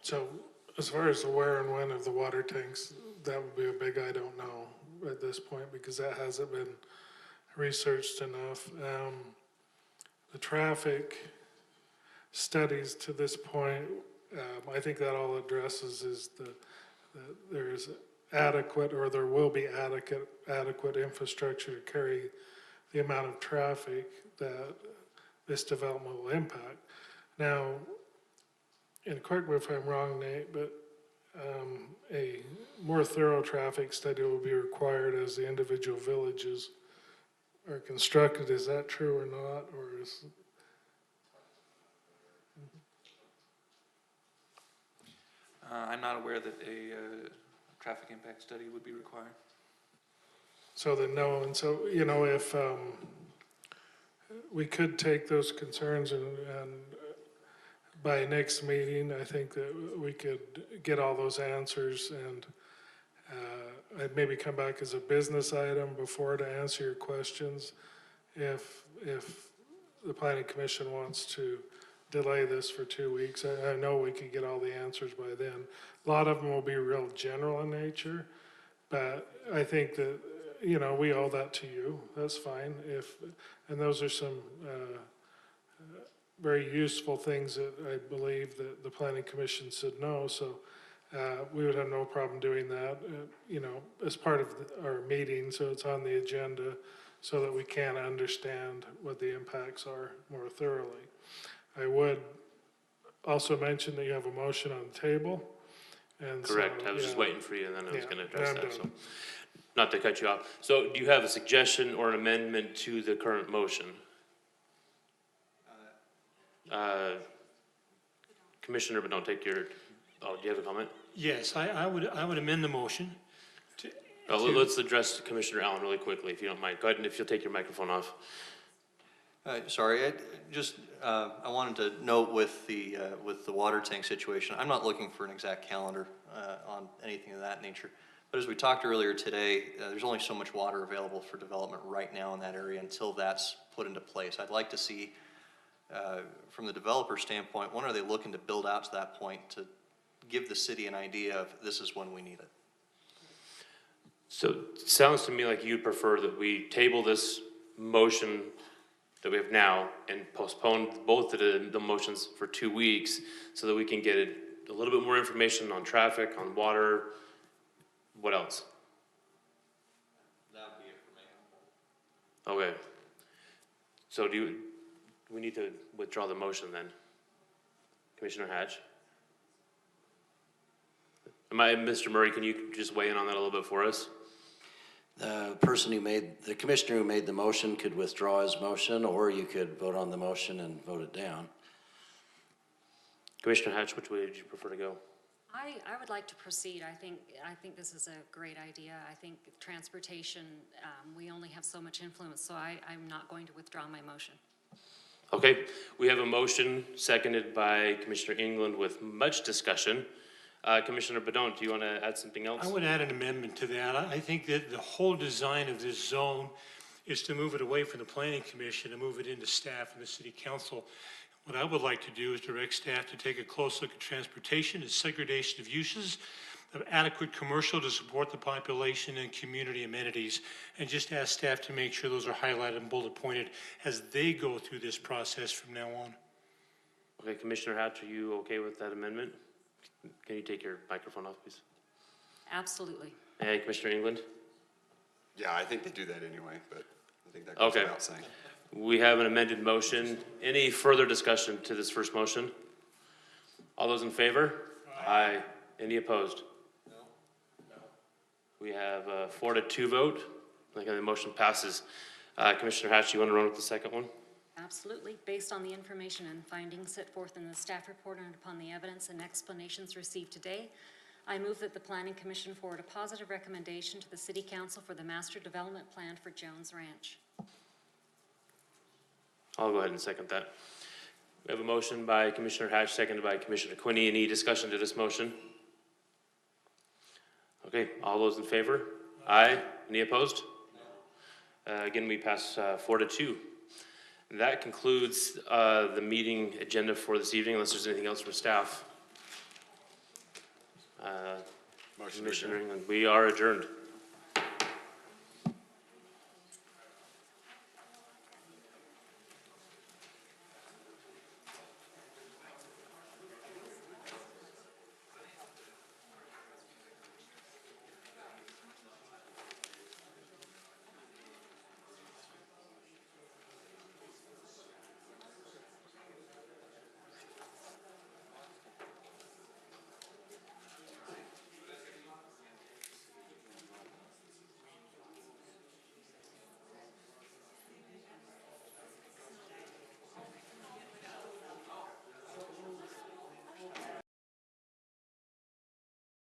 So as far as the where and when of the water tanks, that would be a big I don't know at this point, because that hasn't been researched enough. The traffic studies to this point, I think that all addresses is that there is adequate, or there will be adequate infrastructure to carry the amount of traffic that this development will impact. Now, and correct me if I'm wrong, Nate, but a more thorough traffic study will be required as the individual villages are constructed. Is that true or not, or is? I'm not aware that a traffic impact study would be required. So then no, and so, if we could take those concerns and by next meeting, I think that we could get all those answers, and I'd maybe come back as a business item before to answer your questions. If the planning commission wants to delay this for 2 weeks, I know we could get all the answers by then. A lot of them will be real general in nature, but I think that, we owe that to you. That's fine. And those are some very useful things that I believe that the planning commission should know. So we would have no problem doing that, as part of our meeting, so it's on the agenda so that we can understand what the impacts are more thoroughly. I would also mention that you have a motion on the table. And Correct, so, I was just waiting for you, and then I was Yeah, gonna address I'm that, done. so. Not to cut you off. So do you have a suggestion or an amendment to the current motion? Commissioner, but don't take your, do you have a comment? Yes, I would amend the motion to. Let's address Commissioner Allen really quickly, if you don't mind. Go ahead, and if you'll take your microphone off. Sorry, I wanted to note with the water tank situation, I'm not looking for an exact calendar on anything of that nature. But as we talked earlier today, there's only so much water available for development right now in that area until that's put into place. I'd like to see, from the developer standpoint, when are they looking to build out to that point to give the city an idea of this is when we need it? So it sounds to me like you'd prefer that we table this motion that we have now and postpone both of the motions for 2 weeks so that we can get a little bit more information on traffic, on water. What else? That would be it for me. Okay. So we need to withdraw the motion then? Commissioner Hatch? Mr. Murray, can you just weigh in on that a little bit for us? The commissioner who made the motion could withdraw his motion, or you could vote on the motion and vote it down. Commissioner Hatch, which way would you prefer to go? I would like to proceed. I think this is a great idea. I think transportation, we only have so much influence, so I'm not going to withdraw my motion. Okay, we have a motion seconded by Commissioner England with much discussion. Commissioner Badon, do you want to add something else? I would add an amendment to that. I think that the whole design of this zone is to move it away from the planning commission and move it into staff and the city council. What I would like to do is direct staff to take a close look at transportation and segregation of uses, of adequate commercial to support the population and community amenities, and just ask staff to make sure those are highlighted and bullet pointed as they go through this process from now on. Okay, Commissioner Hatch, are you okay with that amendment? Can you take your microphone off, please? Absolutely. Hey, Commissioner England? Yeah, I think they do that anyway, but I think that goes Okay. without saying. We have an amended motion. Any further discussion to this first motion? All those in favor? Aye. Any opposed? No. We have a 4-2 vote. Like, the motion passes. Commissioner Hatch, you want to run with the second one? Absolutely. Based on the information and findings set forth in the staff report and upon the evidence and explanations received today, I move that the Planning Commission forward a positive recommendation to the City Council for the Master Development Plan for Jones Ranch. I'll go ahead and second that. We have a motion by Commissioner Hatch, seconded by Commissioner Quinney. Any discussion to this motion? Okay, all those in favor? Aye. Any opposed? Again, we pass 4-2. That concludes the meeting agenda for this evening, unless there's anything else from staff. Motion to Commissioner England, we are adjourned.